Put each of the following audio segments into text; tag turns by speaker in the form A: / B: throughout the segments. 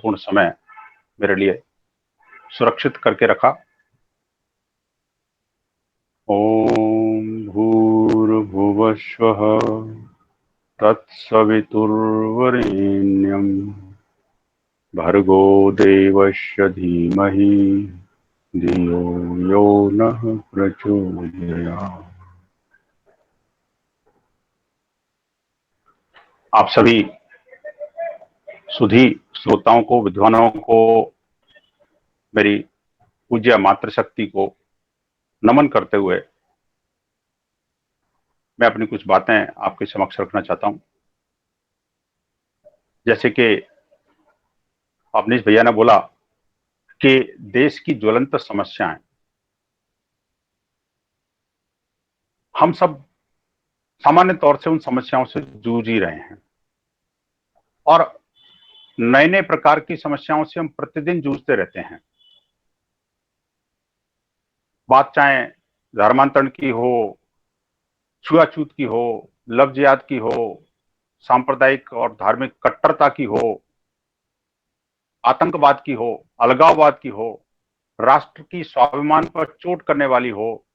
A: महत्वपूर्ण समय मेरे लिए सुरक्षित करके रखा। ओम भूर्भुवस्वः तत्सवितुर्वरेण्यं भर्गो देवस्य धीमहि धियो यो नः प्रचोदयात्। आप सभी सुधी श्रोताओं को, विद्वानों को, मेरी पूज्य मातृशक्ति को नमन करते हुए मैं अपनी कुछ बातें आपके समक्ष रखना चाहता हूं। जैसे कि अवनीश भैया ने बोला कि देश की ज्वलंत समस्याएं, हम सब सामान्य तौर से उन समस्याओं से जूझ ही रहे हैं और नए नए प्रकार की समस्याओं से हम प्रतिदिन जूझते रहते हैं। बात चाहे धर्मांतरण की हो, छुआछूत की हो, लव जिहाद की हो, सांप्रदायिक और धार्मिक कट्टरता की हो, आतंकवाद की हो, अलगाववाद की हो, राष्ट्र की स्वाभिमान पर चोट करने वाली हो,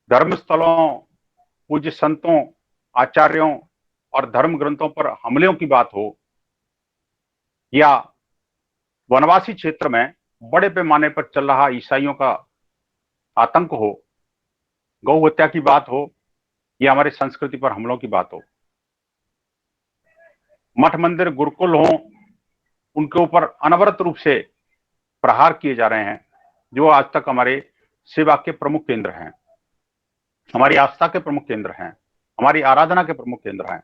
A: धर्मस्थलों, पूज्य संतों, आचार्यों और धर्म ग्रंथों पर हमलों की बात हो, या वनवासी क्षेत्र में बड़े पैमाने पर चल रहा ईसाइयों का आतंक हो, गौ हत्या की बात हो, या हमारी संस्कृति पर हमलों की बात हो, मठ मंदिर गुरुकुल हो, उनके ऊपर अनवरत रूप से प्रहार किए जा रहे हैं, जो आज तक हमारे सेवा के प्रमुख केंद्र हैं, हमारी आस्था के प्रमुख केंद्र हैं, हमारी आराधना के प्रमुख केंद्र हैं।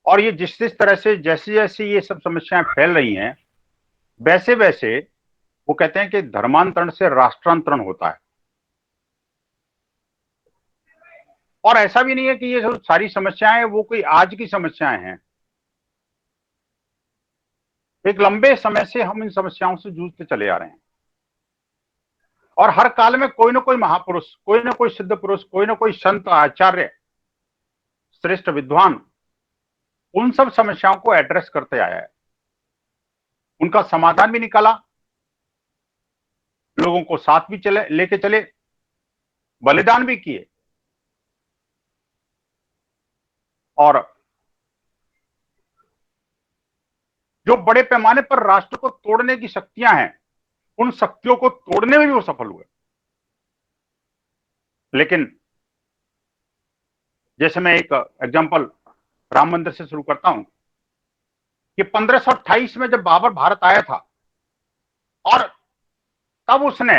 A: और ये जिस जिस तरह से जैसे जैसे ये सब समस्याएं फैल रही हैं, वैसे वैसे वो कहते हैं कि धर्मांतरण से राष्ट्रांतरण होता है। और ऐसा भी नहीं है कि ये जो सारी समस्याएं वो कोई आज की समस्याएं हैं। एक लंबे समय से हम इन समस्याओं से जूझते चले आ रहे हैं और हर काल में कोई ना कोई महापुरुष, कोई ना कोई सिद्ध पुरुष, कोई ना कोई संत, आचार्य, श्रेष्ठ विद्वान उन सब समस्याओं को एड्रेस करते आया है, उनका समाधान भी निकाला, लोगों को साथ भी चले लेके चले, बलिदान भी किए और जो बड़े पैमाने पर राष्ट्र को तोड़ने की शक्तियां हैं, उन शक्तियों को तोड़ने में भी वो सफल हुए। लेकिन जैसे मैं एक एग्जांपल राम मंदिर से शुरू करता हूं कि 1528 में जब बाबर भारत आया था और तब उसने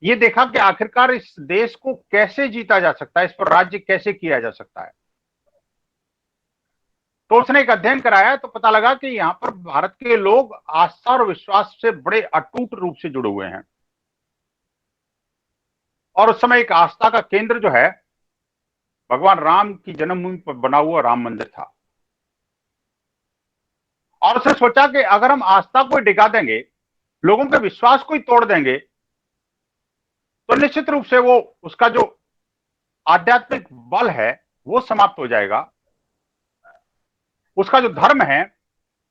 A: ये देखा कि आखिरकार इस देश को कैसे जीता जा सकता है, इस पर राज्य कैसे किया जा सकता है, तो उसने एक अध्ययन कराया तो पता लगा कि यहां पर भारत के लोग आस्था और विश्वास से बड़े अटूट रूप से जुड़े हुए हैं। और उस समय एक आस्था का केंद्र जो है भगवान राम की जन्मभूमि पर बना हुआ राम मंदिर था। और उसने सोचा कि अगर हम आस्था को डिगा देंगे, लोगों के विश्वास को ही तोड़ देंगे, तो निश्चित रूप से वो उसका जो आध्यात्मिक बल है वो समाप्त हो जाएगा, उसका जो धर्म है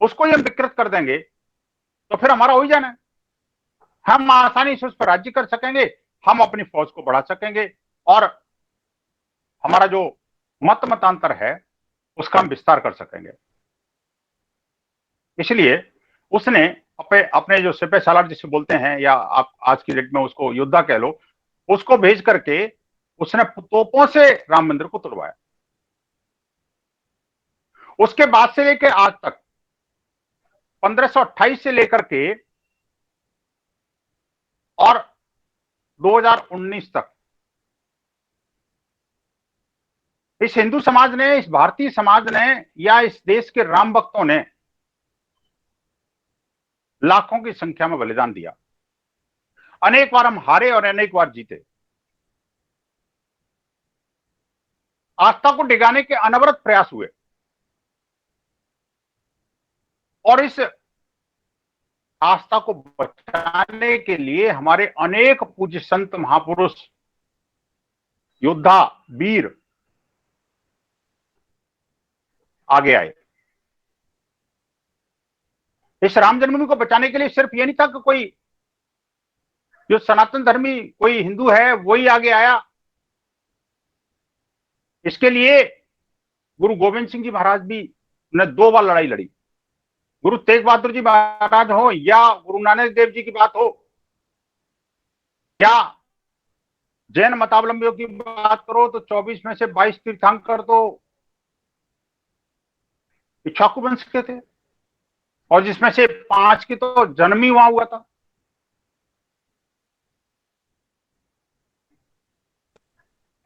A: उसको ही हम विकृत कर देंगे, तो फिर हमारा हो ही जाना है, हम आसानी से उस पर राज्य कर सकेंगे, हम अपनी फौज को बढ़ा सकेंगे और हमारा जो मतांतर है उसका हम विस्तार कर सकेंगे। इसलिए उसने अपने अपने जो सिपह सालार जिसे बोलते हैं, या आप आज की डेट में उसको योद्धा कह लो, उसको भेज करके उसने तोपों से राम मंदिर को तोड़वाया। उसके बाद से लेकर आज तक 1528 से लेकर के और 2019 तक इस हिंदू समाज ने, इस भारतीय समाज ने, या इस देश के राम भक्तों ने लाखों की संख्या में बलिदान दिया। अनेक बार हम हारे और अनेक बार जीते। आस्था को डिगाने के अनवरत प्रयास हुए और इस आस्था को बचाने के लिए हमारे अनेक पूज्य संत, महापुरुष, योद्धा, वीर आगे आए। इस राम जन्मभूमि को बचाने के लिए सिर्फ ये नहीं था कि कोई जो सनातन धर्मी कोई हिंदू है वही आगे आया। इसके लिए गुरु गोविंद सिंह जी महाराज भी ने 2 बार लड़ाई लड़ी। गुरु तेग बहादुर जी महाराज हो या गुरु नानक देव जी की बात हो या जैन मतावलंबियों की बात करो तो 24 में से 22 तीर्थंकर तो इक्ष्वाकु वंश के थे और जिसमें से 5 की तो जन्म ही वहां हुआ था।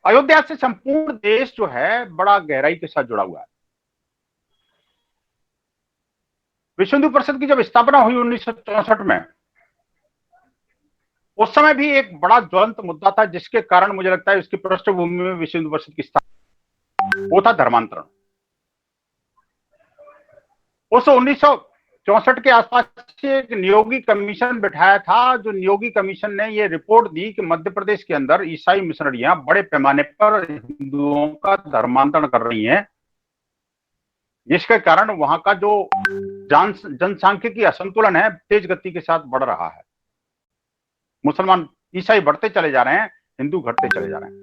A: अयोध्या से संपूर्ण देश जो है बड़ा गहराई के साथ जुड़ा हुआ है। विश्व हिंदू परिषद की जब स्थापना हुई 1964 में, उस समय भी एक बड़ा ज्वलंत मुद्दा था जिसके कारण मुझे लगता है इसकी पृष्ठभूमि में विश्व हिंदू परिषद की स्थापना, वो था धर्मांतरण। उस 1964 के आसपास से एक नियोगी कमीशन बिठाया था, जो नियोगी कमीशन ने ये रिपोर्ट दी कि मध्य प्रदेश के अंदर ईसाई मिशनरियां बड़े पैमाने पर हिंदुओं का धर्मांतरण कर रही हैं, जिसके कारण वहां का जो जनसांख्यिकी असंतुलन है तेज गति के साथ बढ़ रहा है। मुसलमान ईसाई बढ़ते चले जा रहे हैं, हिंदू घटते चले जा रहे हैं।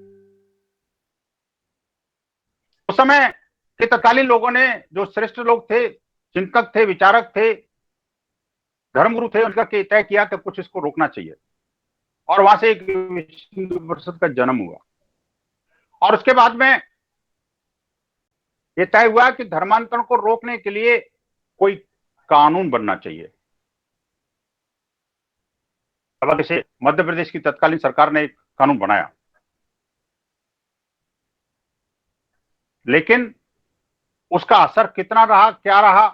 A: उस समय के तत्कालीन लोगों ने, जो श्रेष्ठ लोग थे, चिंतक थे, विचारक थे, धर्मगुरु थे, उनका तय किया कि कुछ इसको रोकना चाहिए और वहां से एक विश्व हिंदू परिषद का जन्म हुआ। और उसके बाद में यह तय हुआ कि धर्मांतरण को रोकने के लिए कोई कानून बनना चाहिए। अब इसे मध्य प्रदेश की तत्कालीन सरकार ने एक कानून बनाया, लेकिन उसका असर कितना रहा, क्या रहा,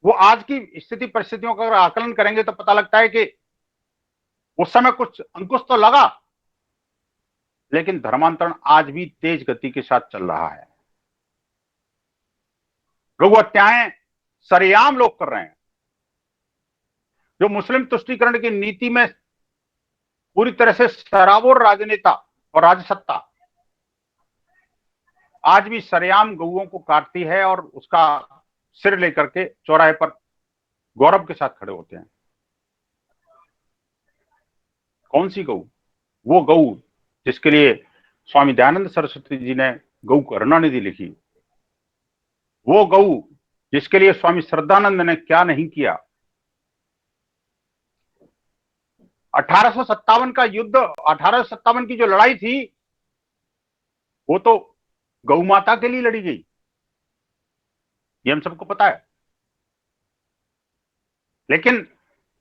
A: वो आज की स्थिति परिस्थितियों का अगर आकलन करेंगे तो पता लगता है कि उस समय कुछ अंकुश तो लगा, लेकिन धर्मांतरण आज भी तेज गति के साथ चल रहा है। गौ हत्याएं सरेआम लोग कर रहे हैं। जो मुस्लिम तुष्टीकरण की नीति में पूरी तरह से सराबोर राजनेता और राजसत्ता आज भी सरेआम गौओं को काटती है और उसका सिर लेकर के चौराहे पर गौरव के साथ खड़े होते हैं। कौन सी गौ? वो गौ जिसके लिए स्वामी दयानंद सरस्वती जी ने गौ करुणानिधि लिखी, वो गौ जिसके लिए स्वामी श्रद्धानंद ने क्या नहीं किया। 1857 का युद्ध, 1857 की जो लड़ाई थी, वो तो गौ माता के लिए लड़ी गई, ये हम सबको पता है। लेकिन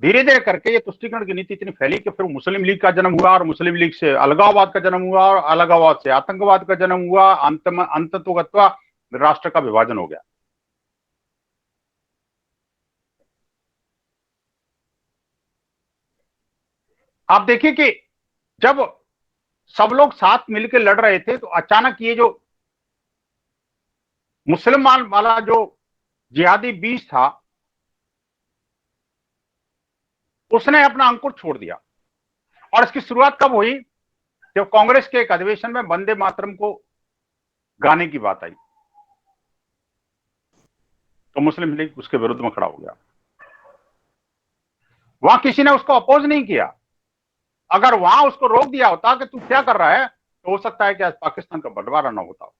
A: धीरे धीरे करके ये तुष्टीकरण की नीति इतनी फैली कि फिर मुस्लिम लीग का जन्म हुआ और मुस्लिम लीग से अलगाववाद का जन्म हुआ और अलगाववाद से आतंकवाद का जन्म हुआ। अंततोगत्वा राष्ट्र का विभाजन हो गया। आप देखिए कि जब सब लोग साथ मिलकर लड़ रहे थे तो अचानक ये जो मुसलमान वाला जो जिहादी बीज था, उसने अपना अंकुर छोड़ दिया। और इसकी शुरुआत कब हुई? जब कांग्रेस के एक अधिवेशन में वंदे मातरम को गाने की बात आई तो मुस्लिम लीग उसके विरुद्ध में खड़ा हो गया। वहां किसी ने उसको अपोज नहीं किया। अगर वहां उसको रोक दिया होता कि तू क्या कर रहा है, तो हो सकता है कि आज पाकिस्तान का बंटवारा ना होता,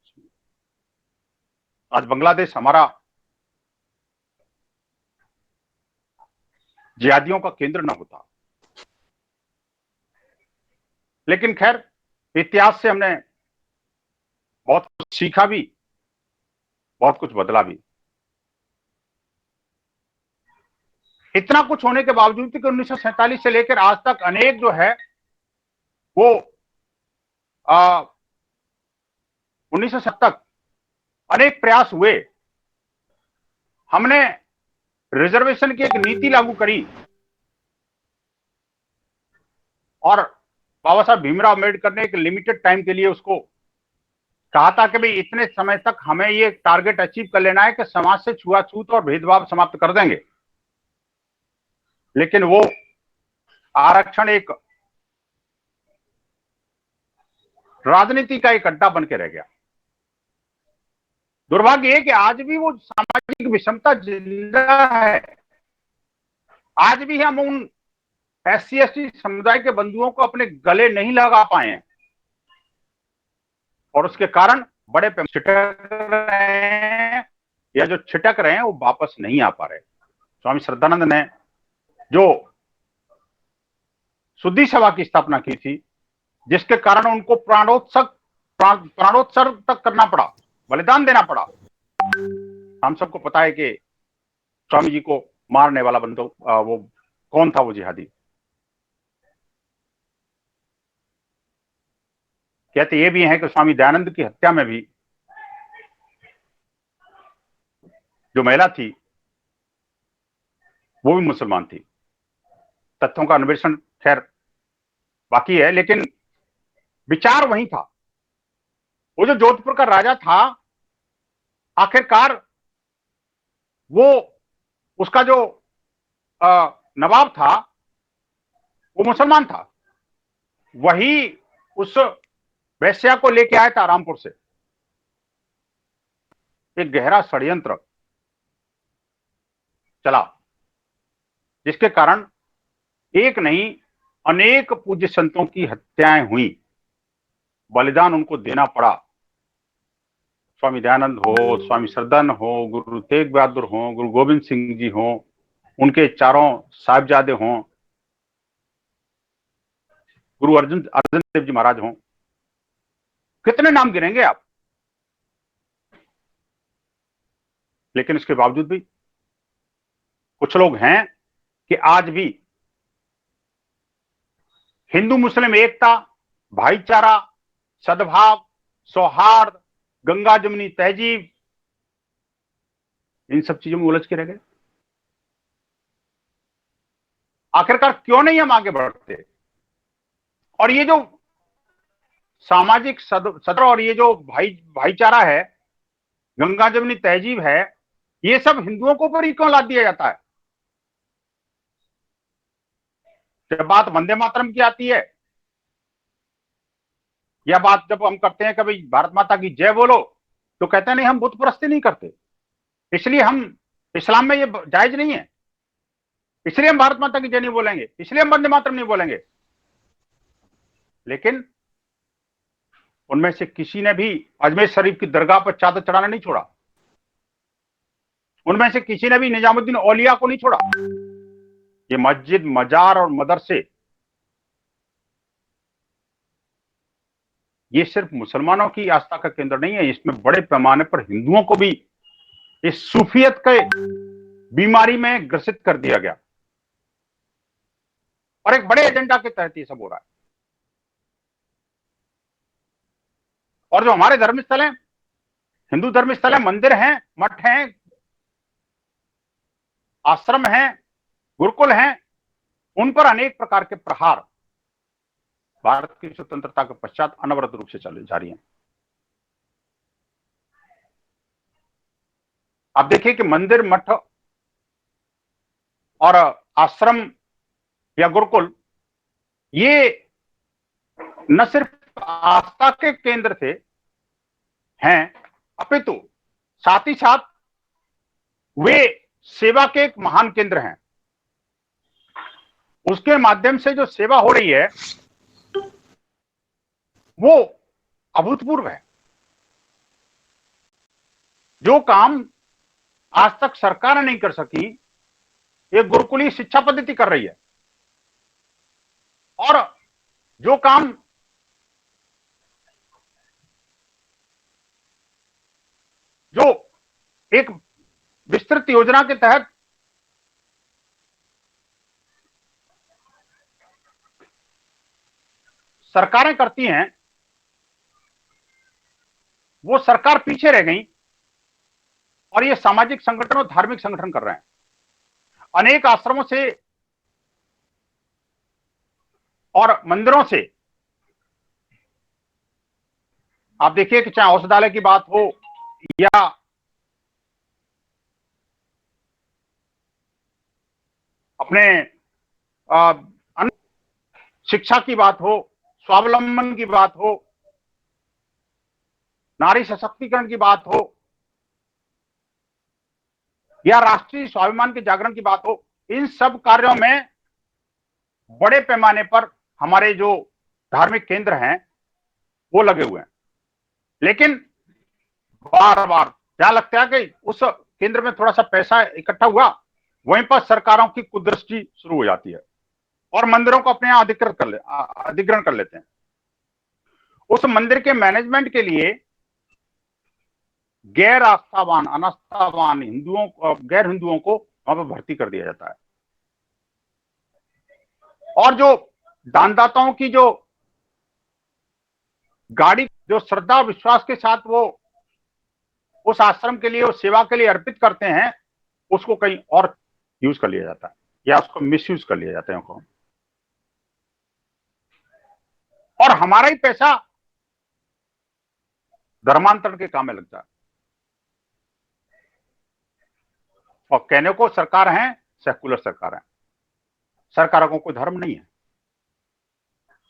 A: आज बांग्लादेश हमारा जिहादियों का केंद्र ना होता। लेकिन खैर, इतिहास से हमने बहुत कुछ सीखा भी, बहुत कुछ बदला भी। इतना कुछ होने के बावजूद कि 1947 से लेकर आज तक अनेक जो है वो 1970 तक अनेक प्रयास हुए। हमने रिजर्वेशन की एक नीति लागू करी और बाबा साहब भीमराव अम्बेडकर ने एक लिमिटेड टाइम के लिए उसको कहा था कि भाई इतने समय तक हमें ये टारगेट अचीव कर लेना है कि समाज से छुआछूत और भेदभाव समाप्त कर देंगे। लेकिन वो आरक्षण एक राजनीति का एक अड्डा बन के रह गया। दुर्भाग्य है कि आज भी वो सामाजिक विषमता जिंदा है। आज भी हम उन SC/ST समुदाय के बंधुओं को अपने गले नहीं लगा पाए हैं और उसके कारण बड़े छिटक रहे हैं, या जो छिटक रहे हैं वो वापस नहीं आ पा रहे। स्वामी श्रद्धानंद ने जो शुद्धि सभा की स्थापना की थी, जिसके कारण उनको प्राणोत्सर्ग तक करना पड़ा, बलिदान देना पड़ा। हम सबको पता है कि स्वामी जी को मारने वाला बंदूक वो कौन था, वो जिहादी। कहते ये भी है कि स्वामी दयानंद की हत्या में भी जो महिला थी वो भी मुसलमान थी। तथ्यों का अन्वेषण खैर बाकी है, लेकिन विचार वही था। वो जो जोधपुर का राजा था, आखिरकार वो उसका जो नवाब था वो मुसलमान था। वही उस वैश्या को लेके आया था रामपुर से। एक गहरा षड्यंत्र चला, जिसके कारण एक नहीं अनेक पूज्य संतों की हत्याएं हुई, बलिदान उनको देना पड़ा। स्वामी दयानंद हो, स्वामी श्रद्धानंद हो, गुरु तेग बहादुर हो, गुरु गोविंद सिंह जी हो, उनके चारों साहिबजादे हों, गुरु अर्जुन देव जी महाराज हों, कितने नाम गिनेंगे आप। लेकिन इसके बावजूद भी कुछ लोग हैं कि आज भी हिंदू मुस्लिम एकता, भाईचारा, सद्भाव, सौहार्द, गंगा जमुनी तहजीब, इन सब चीजों में उलझ के रह गए। आखिरकार क्यों नहीं हम आगे बढ़ते? और ये जो सामाजिक सदर और ये जो भाईचारा है, गंगा जमुनी तहजीब है, ये सब हिंदुओं को ऊपर ही क्यों लाद दिया जाता है? जब बात वंदे मातरम की आती है, या बात जब हम करते हैं कि भाई भारत माता की जय बोलो, तो कहते हैं नहीं हम बुत परस्ती नहीं करते, इसलिए हम इस्लाम में ये जायज नहीं है, इसलिए हम भारत माता की जय नहीं बोलेंगे, इसलिए हम वंदे मातरम नहीं बोलेंगे। लेकिन उनमें से किसी ने भी अजमेर शरीफ की दरगाह पर चादर चढ़ाना नहीं छोड़ा। उनमें से किसी ने भी निजामुद्दीन औलिया को नहीं छोड़ा। ये मस्जिद, मजार और मदरसे, ये सिर्फ मुसलमानों की आस्था का केंद्र नहीं है, इसमें बड़े पैमाने पर हिंदुओं को भी इस सूफियत के बीमारी में ग्रसित कर दिया गया, और एक बड़े एजेंडा के तहत ये सब हो रहा है। और जो हमारे धर्मस्थल हैं, हिंदू धर्मस्थल है, मंदिर हैं, मठ हैं, आश्रम हैं, गुरुकुल हैं, उन पर अनेक प्रकार के प्रहार भारत की स्वतंत्रता के पश्चात अनवरत रूप से चले जारी हैं। आप देखिए कि मंदिर, मठ और आश्रम या गुरुकुल, ये न सिर्फ आस्था के केंद्र थे हैं, अपितु साथ ही साथ वे सेवा के एक महान केंद्र हैं। उसके माध्यम से जो सेवा हो रही है वो अभूतपूर्व है। जो काम आज तक सरकार नहीं कर सकी, ये गुरुकुलीय शिक्षा पद्धति कर रही है। और जो काम जो एक विस्तृत योजना के तहत सरकारें करती हैं, वो सरकार पीछे रह गई, और ये सामाजिक संगठन और धार्मिक संगठन कर रहे हैं। अनेक आश्रमों से और मंदिरों से आप देखिए कि चाहे औषधालय की बात हो या अपने शिक्षा की बात हो, स्वावलंबन की बात हो, नारी सशक्तिकरण की बात हो, या राष्ट्रीय स्वाभिमान के जागरण की बात हो, इन सब कार्यों में बड़े पैमाने पर हमारे जो धार्मिक केंद्र हैं वो लगे हुए हैं। लेकिन बार बार क्या लगता है कि उस केंद्र में थोड़ा सा पैसा इकट्ठा हुआ, वहीं पर सरकारों की कुदृष्टि शुरू हो जाती है और मंदिरों को अपने यहाँ अधिग्रहण कर लेते हैं। उस मंदिर के मैनेजमेंट के लिए गैर आस्थावान, अनास्थावान गैर हिंदुओं को वहां पर भर्ती कर दिया जाता है। और जो दानदाताओं की जो गाड़ी, जो श्रद्धा विश्वास के साथ वो उस आश्रम के लिए, उस सेवा के लिए अर्पित करते हैं, उसको कहीं और यूज कर लिया जाता है या उसको मिसयूज कर लिया जाता है। और हमारा ही पैसा धर्मांतरण के काम में लगता है। और कहने को सरकार है, सेकुलर सरकार है, सरकारों को कोई धर्म नहीं है,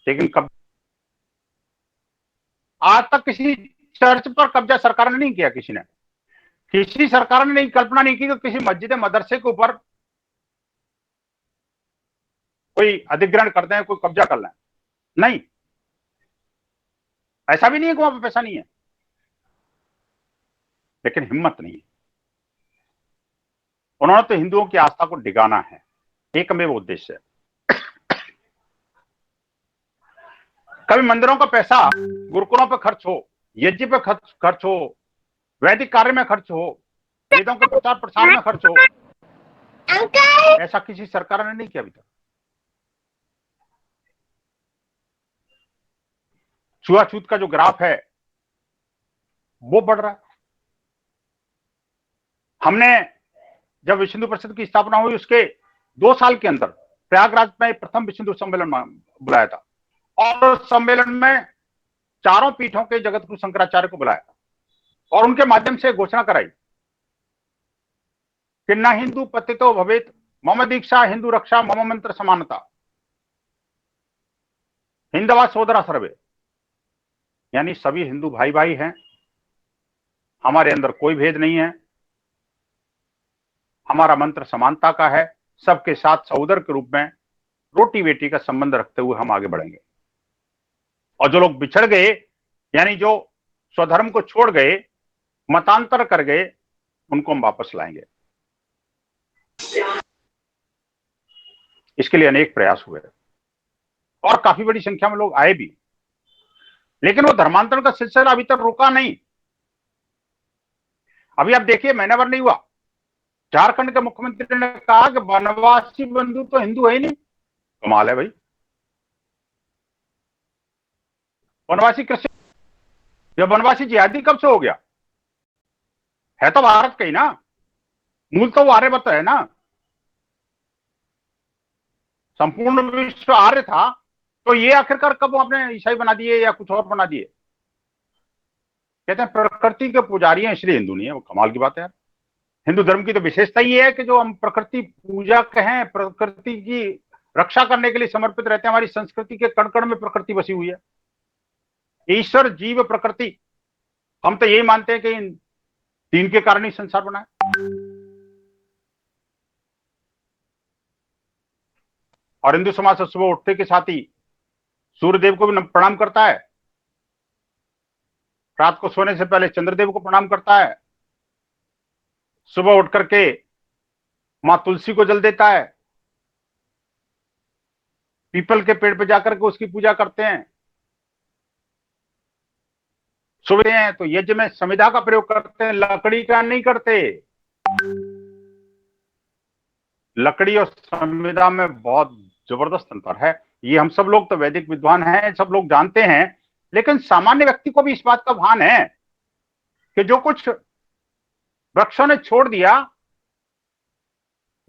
A: लेकिन कब आज तक किसी चर्च पर कब्जा सरकार ने नहीं किया। किसी सरकार ने नहीं कल्पना नहीं की कि किसी मस्जिद मदरसे के ऊपर कोई अधिग्रहण कर दें, कोई कब्जा कर लें। नहीं, ऐसा भी नहीं है कि वहां पर पैसा नहीं है, लेकिन हिम्मत नहीं है। उन्होंने तो हिंदुओं की आस्था को डिगाना है, एकमेव उद्देश्य है। कभी मंदिरों का पैसा गुरुकुलों पर खर्च हो, यज्ञ पे खर्च हो, वैदिक कार्य में खर्च हो, वेदों के प्रचार प्रसार में खर्च हो, ऐसा किसी सरकार ने नहीं किया अभी तक। छुआछूत का जो ग्राफ है वो बढ़ रहा है। हमने जब विश्व हिंदू परिषद की स्थापना हुई, उसके 2 साल के अंदर प्रयागराज में प्रथम विश्व हिंदू सम्मेलन बुलाया था और उस सम्मेलन में चारों पीठों के जगत गुरु शंकराचार्य को बुलाया और उनके माध्यम से घोषणा कराई कि न हिंदू पतितो भवेत, मम दीक्षा हिंदू रक्षा, मम मंत्र समानता, हिंदवा सोदरा सर्वे। यानी सभी हिंदू भाई भाई हैं, हमारे अंदर कोई भेद नहीं है, हमारा मंत्र समानता का है, सबके साथ सहोदर के रूप में रोटी बेटी का संबंध रखते हुए हम आगे बढ़ेंगे। और जो लोग बिछड़ गए, यानी जो स्वधर्म को छोड़ गए, मतांतर कर गए, उनको हम वापस लाएंगे। इसके लिए अनेक प्रयास हुए और काफी बड़ी संख्या में लोग आए भी, लेकिन वो धर्मांतरण का सिलसिला अभी तक रुका नहीं। अभी आप देखिए, महीना भर नहीं हुआ, झारखंड के मुख्यमंत्री ने कहा कि वनवासी बंधु तो हिंदू है ही नहीं। कमाल है भाई, वनवासी क्रिश्चियन या वनवासी जिहादी कब से हो गया? है तो भारत का ही ना, मूल तो वो आर्यभट्ट है ना, संपूर्ण विश्व आर्य था, तो ये आखिरकार कब आपने ईसाई बना दिए या कुछ और बना दिए? कहते हैं प्रकृति के पुजारी हैं इसलिए हिंदू नहीं है। वो कमाल की बात है यार। हिंदू धर्म की तो विशेषता ये है कि जो हम प्रकृति पूजक हैं, प्रकृति की रक्षा करने के लिए समर्पित रहते हैं। हमारी संस्कृति के कण कण में प्रकृति बसी हुई है, ईश्वर जीव प्रकृति। हम तो यही मानते हैं कि इन तीन के कारण ही संसार बना है। और हिंदू समाज से सुबह उठते के साथ ही सूर्यदेव को भी प्रणाम करता है, रात को सोने से पहले चंद्रदेव को प्रणाम करता है, सुबह उठ करके मां तुलसी को जल देता है, पीपल के पेड़ पे जाकर के उसकी पूजा करते हैं। सुबह हैं तो यज्ञ में समिधा का प्रयोग करते हैं, लकड़ी का नहीं करते। लकड़ी और संविदा में बहुत जबरदस्त अंतर है। ये हम सब लोग तो वैदिक विद्वान हैं, सब लोग जानते हैं, लेकिन सामान्य व्यक्ति को भी इस बात का भान है कि जो कुछ वृक्षों ने छोड़ दिया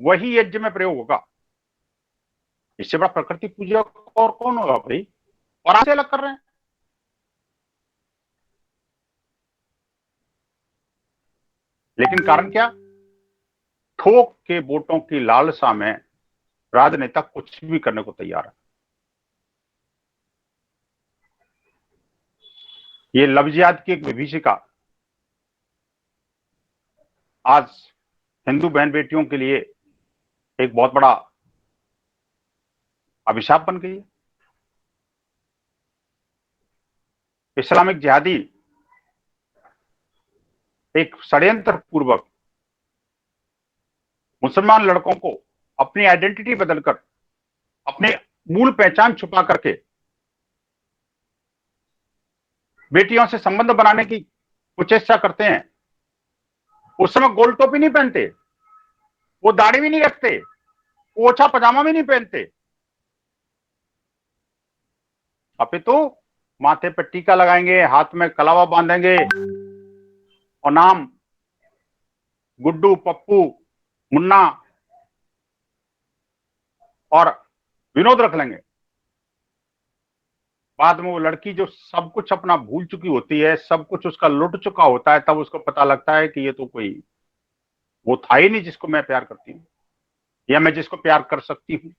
A: वही यज्ञ में प्रयोग होगा। इससे बड़ा प्रकृति पूजक और कौन होगा भाई? और आपसे अलग कर रहे हैं। लेकिन कारण क्या? थोक के वोटों की लालसा में राजनेता कुछ भी करने को तैयार है। ये लफ्जियात की एक विभीषिका आज हिंदू बहन बेटियों के लिए एक बहुत बड़ा अभिशाप बन गई है। इस्लामिक जिहादी एक षड्यंत्र पूर्वक मुसलमान लड़कों को अपनी आइडेंटिटी बदलकर, अपने मूल पहचान छुपा करके बेटियों से संबंध बनाने की कुचेष्टा करते हैं। उस समय गोल टोपी नहीं पहनते, वो दाढ़ी भी नहीं रखते, वो ओछा पजामा भी नहीं पहनते, अपितु माथे पर टीका लगाएंगे, हाथ में कलावा बांधेंगे और नाम गुड्डू, पप्पू, मुन्ना और विनोद रख लेंगे। बाद में वो लड़की जो सब कुछ अपना भूल चुकी होती है, सब कुछ उसका लुट चुका होता है, तब उसको पता लगता है कि ये तो कोई वो था ही नहीं जिसको मैं प्यार करती हूँ या मैं जिसको प्यार कर सकती हूँ।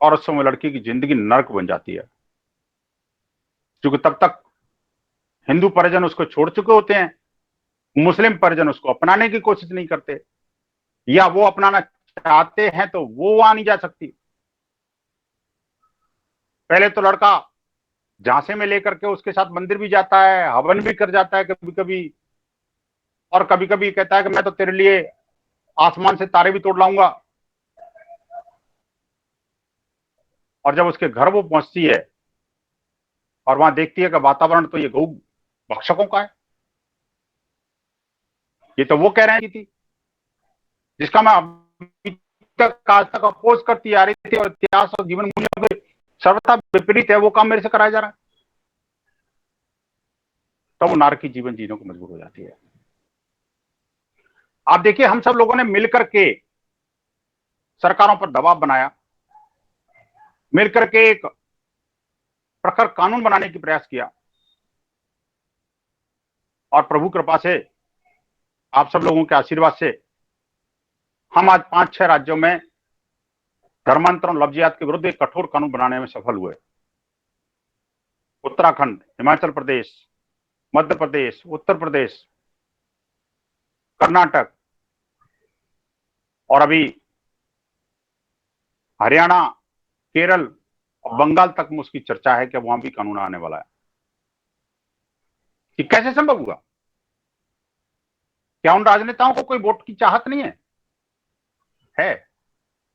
A: और उस समय लड़की की जिंदगी नर्क बन जाती है, क्योंकि तब तक हिंदू परिजन उसको छोड़ चुके होते हैं, मुस्लिम परिजन उसको अपनाने की कोशिश नहीं करते, या वो अपनाना चाहते हैं तो वो वहां नहीं जा सकती। पहले तो लड़का झांसे में लेकर के उसके साथ मंदिर भी जाता है, हवन भी कर जाता है कभी कभी, और कभी कभी कहता है कि मैं तो तेरे लिए आसमान से तारे भी तोड़ लाऊंगा। और जब उसके घर वो पहुंचती है और वहां देखती है कि वातावरण तो ये गौ भक्षकों का है, ये तो वो कह रहे हैं थी जिसका मैं अभी तक आज तक अपोज करती आ रही थी, और इतिहास और जीवन मूल्यों के सर्वथा विपरीत है, वो काम मेरे से कराया जा रहा है। तब वो नारकी जीवन जीने को मजबूर हो जाती है। आप देखिए, हम सब लोगों ने मिलकर के सरकारों पर दबाव बनाया, मिलकर के एक प्रखर कानून बनाने की प्रयास किया, और प्रभु कृपा से, आप सब लोगों के आशीर्वाद से हम आज 5-6 राज्यों में धर्मांतरण, लव जिहाद के विरुद्ध एक कठोर कानून बनाने में सफल हुए। उत्तराखंड, हिमाचल प्रदेश, मध्य प्रदेश, उत्तर प्रदेश, कर्नाटक और अभी हरियाणा, केरल और बंगाल तक में उसकी चर्चा है कि वहां भी कानून आने वाला है। कि कैसे संभव हुआ? क्या उन राजनेताओं को कोई वोट की चाहत नहीं है? है,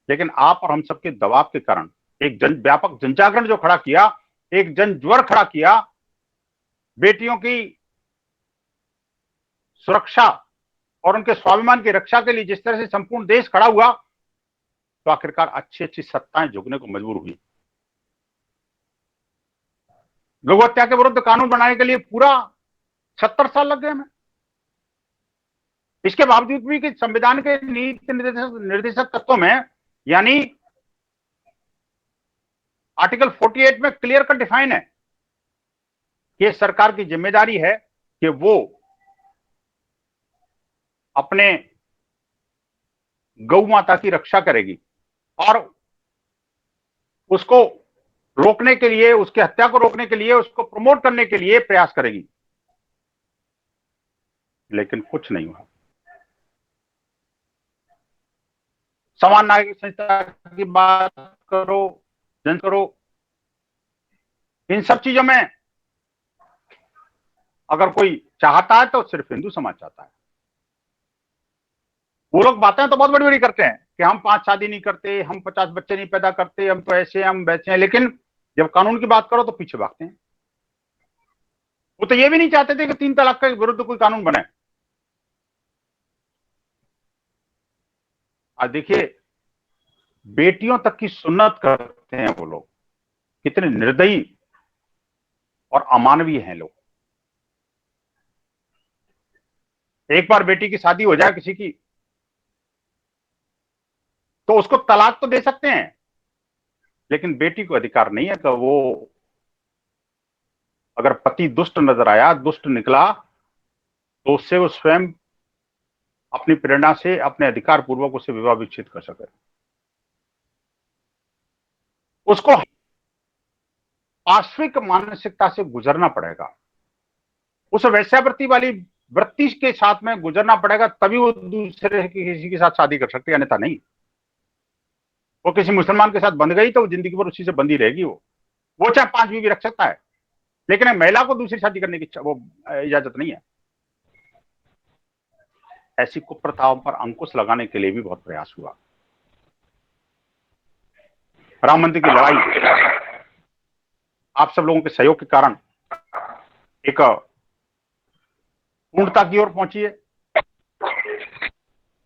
A: लेकिन आप और हम सबके दबाव के कारण एक व्यापक जनजागरण जो खड़ा किया, एक जन ज्वर खड़ा किया, बेटियों की सुरक्षा और उनके स्वाभिमान की रक्षा के लिए जिस तरह से संपूर्ण देश खड़ा हुआ, तो आखिरकार अच्छी अच्छी सत्ताएं झुकने को मजबूर हुई। गौ हत्या के विरुद्ध कानून बनाने के लिए पूरा 70 साल लग गए हमें। इसके बावजूद भी कि संविधान के नीति निर्देशक तत्वों में, यानी आर्टिकल 48 में क्लियर कट डिफाइन है कि सरकार की जिम्मेदारी है कि वो अपने गौ माता की रक्षा करेगी और उसको रोकने के लिए, उसकी हत्या को रोकने के लिए, उसको प्रमोट करने के लिए प्रयास करेगी। लेकिन कुछ नहीं हुआ। समान नागरिक संहिता की बात करो, जन करो, इन सब चीजों में अगर कोई चाहता है तो सिर्फ हिंदू समाज चाहता है। वो लोग बातें तो बहुत बड़ी बड़ी करते हैं कि हम 5 शादी नहीं करते, हम 50 बच्चे नहीं पैदा करते, हम तो ऐसे, हम वैसे हैं, लेकिन जब कानून की बात करो तो पीछे भागते हैं। वो तो ये भी नहीं चाहते थे कि 3 तलाक के विरुद्ध कोई कानून बने। आज देखिए, बेटियों तक की सुन्नत करते हैं वो लोग। कितने निर्दयी और अमानवीय हैं लोग। एक बार बेटी की शादी हो जाए किसी की, तो उसको तलाक तो दे सकते हैं, लेकिन बेटी को अधिकार नहीं है कि वो, अगर पति दुष्ट नजर आया, दुष्ट निकला, तो उससे वो स्वयं अपनी प्रेरणा से, अपने अधिकार पूर्वक उसे विवाह विच्छेद कर सके। उसको पाश्विक मानसिकता से गुजरना पड़ेगा। उस वैश्यावृत्ति वाली वृत्ति के साथ में गुजरना पड़ेगा, तभी वो दूसरे किसी के साथ शादी कर सकती है, अन्यथा नहीं। वो किसी मुसलमान के साथ बंध गई तो जिंदगी भर उसी से बंधी रहेगी। वो चाहे 5 बीवी रख सकता है, लेकिन एक महिला को दूसरी शादी करने की वो इजाजत नहीं है। ऐसी कुप्रथाओं पर अंकुश लगाने के लिए भी बहुत प्रयास हुआ। राम मंदिर की लड़ाई आप सब लोगों के सहयोग के कारण एक पूर्णता की ओर पहुंची है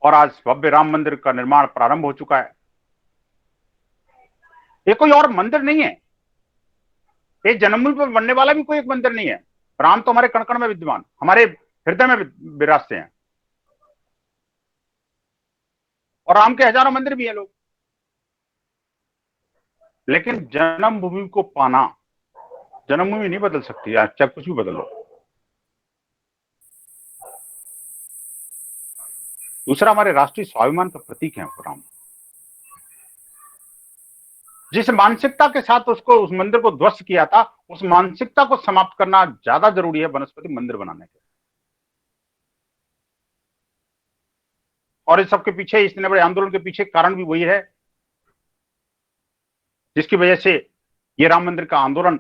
A: और आज भव्य राम मंदिर का निर्माण प्रारंभ हो चुका है। ये कोई और मंदिर नहीं है, ये जन्मभूमि पर बनने वाला भी कोई एक मंदिर नहीं है। राम तो हमारे कण कण में विद्यमान, हमारे हृदय में विराजते हैं, और राम के हजारों मंदिर भी हैं लोग। लेकिन जन्मभूमि को पाना, जन्मभूमि नहीं बदल सकती, चाहे कुछ भी बदल लो। दूसरा, हमारे राष्ट्रीय स्वाभिमान का प्रतीक है राम। जिस मानसिकता के साथ उसको उस मंदिर को ध्वस्त किया था, उस मानसिकता को समाप्त करना ज्यादा जरूरी है वनस्पति मंदिर बनाने के। और इस सबके पीछे, इतने बड़े आंदोलन के पीछे कारण भी वही है, जिसकी वजह से ये राम मंदिर का आंदोलन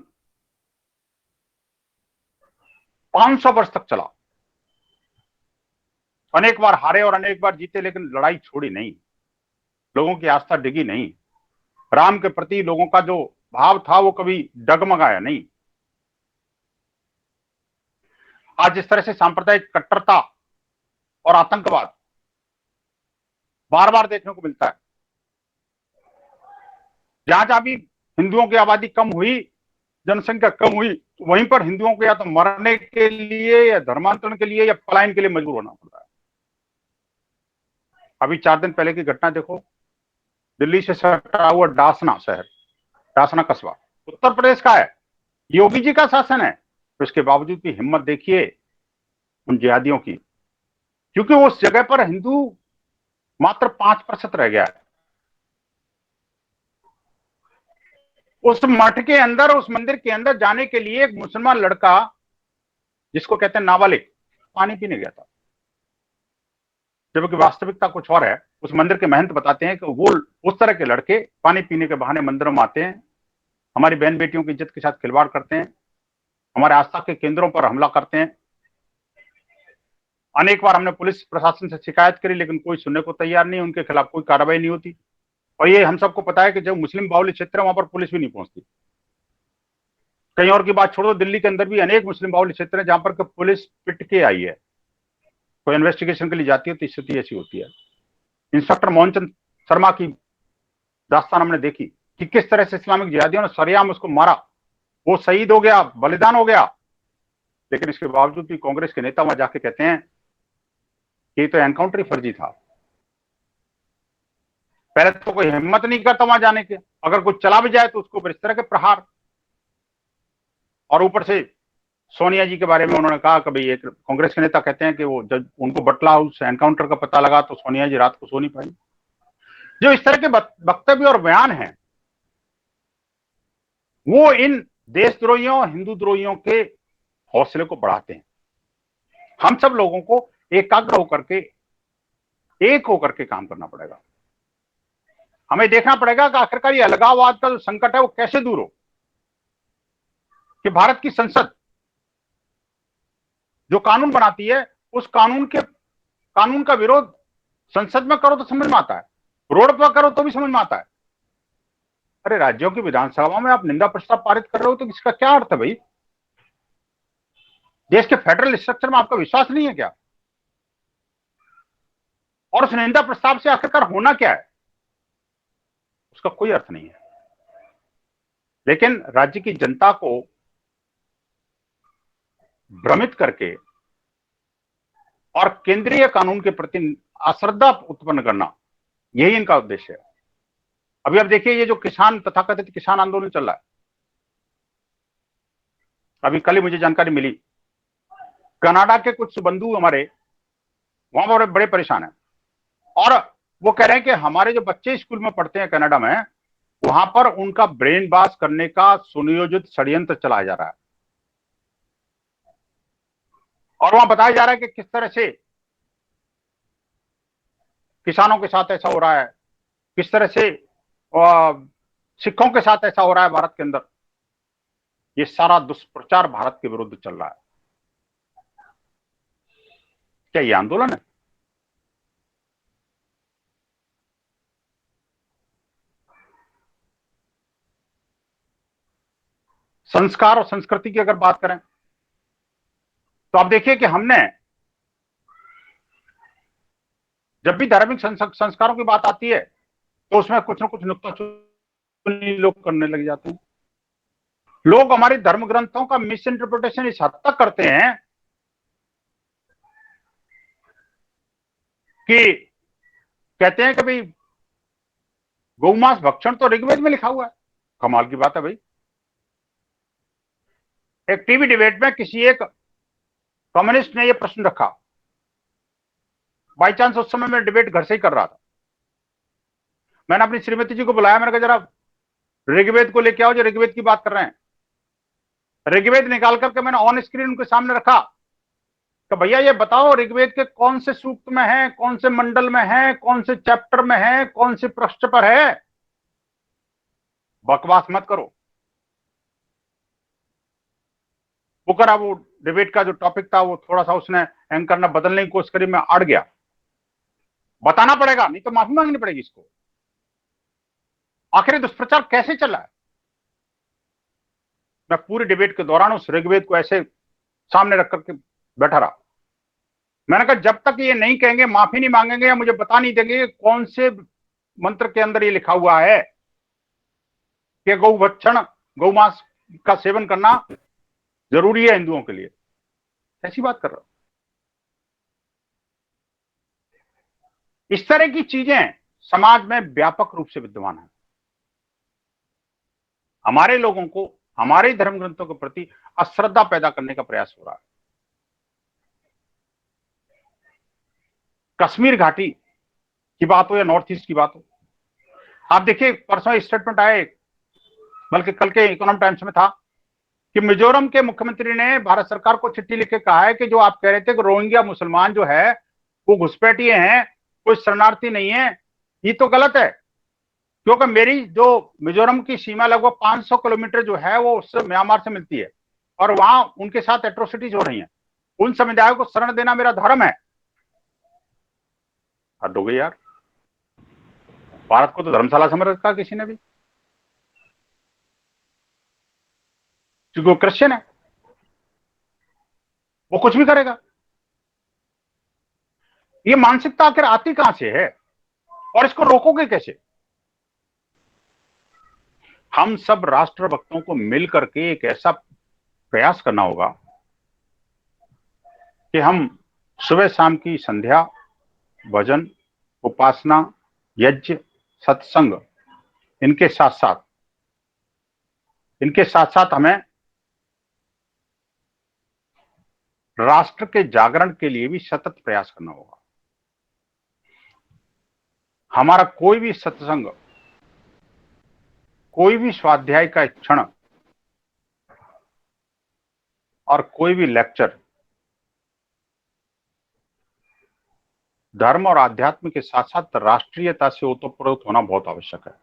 A: 500 वर्ष तक चला। अनेक बार हारे और अनेक बार जीते, लेकिन लड़ाई छोड़ी नहीं, लोगों की आस्था डिगी नहीं। राम के प्रति लोगों का जो भाव था वो कभी डगमगाया नहीं। आज जिस तरह से सांप्रदायिक कट्टरता और आतंकवाद बार बार देखने को मिलता है, जहां जहां भी हिंदुओं की आबादी कम हुई, जनसंख्या कम हुई, वहीं पर हिंदुओं को या तो मरने के लिए या धर्मांतरण के लिए या पलायन के लिए मजबूर होना पड़ रहा है। अभी 4 दिन पहले की घटना देखो, दिल्ली से सटा हुआ डासना शहर, डासना कस्बा उत्तर प्रदेश का है, योगी जी का शासन है, तो इसके बावजूद भी हिम्मत देखिए उन जिहादियों की, क्योंकि उस जगह पर हिंदू मात्र 5% रह गया है। उस मठ के अंदर, उस मंदिर के अंदर जाने के लिए एक मुसलमान लड़का, जिसको कहते हैं नाबालिग, पानी पीने गया था, जबकि वास्तविकता कुछ और है। उस मंदिर के महंत बताते हैं कि वो उस तरह के लड़के पानी पीने के बहाने मंदिरों में आते हैं, हमारी बहन बेटियों की इज्जत के साथ खिलवाड़ करते हैं, हमारे आस्था के केंद्रों पर हमला करते हैं। अनेक बार हमने पुलिस प्रशासन से शिकायत करी, लेकिन कोई सुनने को तैयार नहीं, उनके खिलाफ कोई कार्रवाई नहीं होती। और ये हम सबको पता है कि जो मुस्लिम बाहुल्य क्षेत्र है वहां पर पुलिस भी नहीं पहुंचती। कहीं और की बात छोड़ो, दिल्ली के अंदर भी अनेक मुस्लिम बाहुल्य क्षेत्र है जहां पर पुलिस पिट के आई है, कोई इन्वेस्टिगेशन के लिए जाती है तो स्थिति ऐसी होती है। इंस्पेक्टर मोहनचंद शर्मा की दास्तान हमने देखी कि किस तरह से इस्लामिक जिहादियों ने सरेआम उसको मारा, वो शहीद हो गया, बलिदान हो गया, लेकिन इसके बावजूद भी कांग्रेस के नेता वहां जाके कहते हैं कि तो एनकाउंटर फर्जी था। पहले तो कोई हिम्मत नहीं करता वहां जाने के, अगर कुछ चला भी जाए तो उसको इस तरह के प्रहार। और ऊपर से सोनिया जी के बारे में उन्होंने कहा, कभी एक कांग्रेस के नेता कहते हैं कि वो जब उनको बटला हाउस एनकाउंटर का पता लगा तो सोनिया जी रात को सो नहीं पाई। जो इस तरह के वक्तव्य और बयान हैं, वो इन देशद्रोहियों, हिंदू द्रोहियों के हौसले को बढ़ाते हैं। हम सब लोगों को एकाग्र होकर के, एक होकर के काम करना पड़ेगा। हमें देखना पड़ेगा कि आखिरकार ये अलगाववाद का जो संकट है वो कैसे दूर हो, कि भारत की संसद जो कानून बनाती है, उस कानून का विरोध संसद में करो तो समझ में आता है, रोड पर करो तो भी समझ में आता है। अरे राज्यों की विधानसभा में आप निंदा प्रस्ताव पारित कर रहे हो तो इसका क्या अर्थ है भाई? देश के फेडरल स्ट्रक्चर में आपका विश्वास नहीं है क्या? और उस निंदा प्रस्ताव से आखिरकार होना क्या है, उसका कोई अर्थ नहीं है। लेकिन राज्य की जनता को भ्रमित करके और केंद्रीय कानून के प्रति अश्रद्धा उत्पन्न करना, यही इनका उद्देश्य है। अभी आप देखिए, ये जो किसान, तथाकथित किसान आंदोलन चल रहा है, अभी कल ही मुझे जानकारी मिली, कनाडा के कुछ बंधु हमारे वहां पर बड़े परेशान हैं, और वो कह रहे हैं कि हमारे जो बच्चे स्कूल में पढ़ते हैं कनाडा में, वहां पर उनका ब्रेन वॉश करने का सुनियोजित षड्यंत्र चलाया जा रहा है। और वहां बताया जा रहा है कि किस तरह से किसानों के साथ ऐसा हो रहा है, किस तरह से सिखों के साथ ऐसा हो रहा है भारत के अंदर। ये सारा दुष्प्रचार भारत के विरुद्ध चल रहा है। क्या ये आंदोलन है? संस्कार और संस्कृति की अगर बात करें तो आप देखिए कि हमने जब भी धार्मिक संस्कारों की बात आती है तो उसमें कुछ ना कुछ नुक्ताचीनी लोग करने लग जाते हैं। लोग हमारे धर्म ग्रंथों का मिस इंटरप्रिटेशन इस हद तक करते हैं कि कहते हैं कि भाई गौमांस भक्षण तो ऋग्वेद में लिखा हुआ है। कमाल की बात है भाई। एक टीवी डिबेट में किसी एक कम्युनिस्ट ने यह प्रश्न रखा। बाई चांस उस समय मैं डिबेट घर से ही कर रहा था। मैंने अपनी श्रीमती जी को बुलाया, मैंने कहा जरा ऋग्वेद को लेके आओ जो ऋग्वेद की बात कर रहे हैं। ऋग्वेद निकाल करके मैंने ऑन स्क्रीन उनके सामने रखा तो भैया ये बताओ ऋग्वेद के कौन से सूक्त में है, कौन से मंडल में है, कौन से चैप्टर में है, कौन से पृष्ठ पर है। बकवास मत करो। वो करा, वो डिबेट का जो टॉपिक था वो थोड़ा सा उसने एंकर ने बदलने की कोशिश करी, मैं अड़ गया। बताना पड़ेगा, नहीं तो माफी मांगनी पड़ेगी इसको। आखिर दुष्प्रचार कैसे चला है? मैं पूरी डिबेट के दौरान उस ऋग्वेद को ऐसे सामने रख करके बैठा रहा। मैंने कहा जब तक ये नहीं कहेंगे, माफी नहीं मांगेंगे या मुझे बता नहीं देंगे कौन से मंत्र के अंदर ये लिखा हुआ है कि गौभक्षण, गौमांस का सेवन करना जरूरी है हिंदुओं के लिए, ऐसी बात कर रहा हूं। इस तरह की चीजें समाज में व्यापक रूप से विद्यमान है। हमारे लोगों को हमारे धर्म ग्रंथों के प्रति अश्रद्धा पैदा करने का प्रयास हो रहा है। कश्मीर घाटी की बात हो या नॉर्थ ईस्ट की बात हो, आप देखिए परसों स्टेटमेंट आए, बल्कि कल के इकोनॉमिक टाइम्स में था कि मिजोरम के मुख्यमंत्री ने भारत सरकार को चिट्ठी लिख के कहा है कि जो आप कह रहे थे कि रोहिंग्या मुसलमान जो है वो घुसपैठिए हैं, कोई शरणार्थी नहीं है, ये तो गलत है। क्योंकि मेरी जो मिजोरम की सीमा लगभग 500 किलोमीटर जो है वो उससे म्यांमार से मिलती है और वहां उनके साथ एट्रोसिटीज हो रही हैं। उन समुदायों को शरण देना मेरा धर्म है। हद हो गई यार। भारत को तो धर्मशाला समझ रखा किसी ने भी, क्योंकि वो क्रिश्चियन है, वो कुछ भी करेगा। ये मानसिकता आखिर आती कहां से है और इसको रोकोगे कैसे? हम सब राष्ट्र भक्तों को मिल करके एक ऐसा प्रयास करना होगा कि हम सुबह शाम की संध्या, भजन, उपासना, यज्ञ, सत्संग, इनके साथ साथ हमें राष्ट्र के जागरण के लिए भी सतत प्रयास करना होगा। हमारा कोई भी सत्संग, कोई भी स्वाध्याय का क्षण और कोई भी लेक्चर धर्म और आध्यात्म के साथ साथ राष्ट्रीयता से ओतप्रोत होना बहुत आवश्यक है।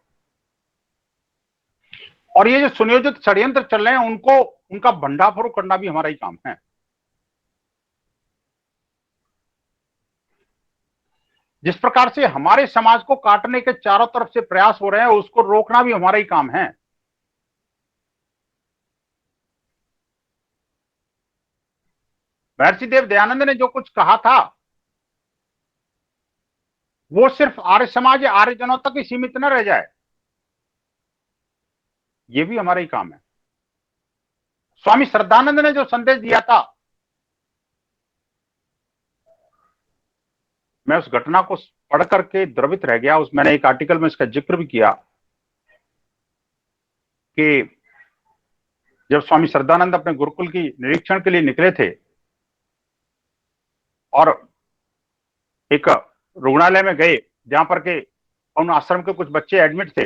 A: और ये जो सुनियोजित षड्यंत्र चल रहे हैं उनको, उनका भंडाफोड़ करना भी हमारा ही काम है। जिस प्रकार से हमारे समाज को काटने के चारों तरफ से प्रयास हो रहे हैं उसको रोकना भी हमारा ही काम है। महर्षि देव दयानंद ने जो कुछ कहा था वो सिर्फ आर्य समाज या आर्य जनों तक ही सीमित न रह जाए, ये भी हमारा ही काम है। स्वामी श्रद्धानंद ने जो संदेश दिया था, मैं उस घटना को पढ़ करके द्रवित रह गया। उस मैंने एक आर्टिकल में इसका जिक्र भी किया कि जब स्वामी श्रद्धानंद अपने गुरुकुल की निरीक्षण के लिए निकले थे और एक रुग्णालय में गए जहां पर के उन आश्रम के कुछ बच्चे एडमिट थे,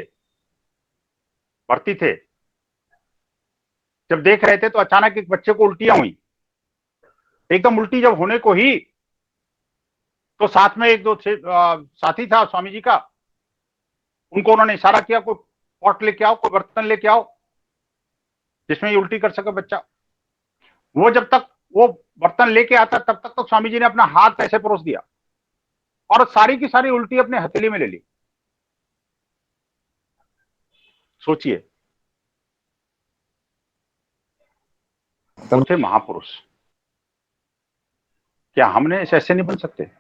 A: भर्ती थे, जब देख रहे थे तो अचानक एक बच्चे को उल्टियां हुई। एकदम उल्टी जब होने को ही, तो साथ में एक दो साथी था स्वामी जी का, उनको उन्होंने इशारा किया, कोई पॉट लेके आओ, कोई बर्तन लेके आओ जिसमें ये उल्टी कर सके बच्चा। वो जब तक वो बर्तन लेके आता तब तक तो स्वामी जी ने अपना हाथ ऐसे परोस दिया और सारी की सारी उल्टी अपने हथेली में ले ली। सोचिए, वो थे महापुरुष। क्या हमने ऐसे नहीं बन सकते?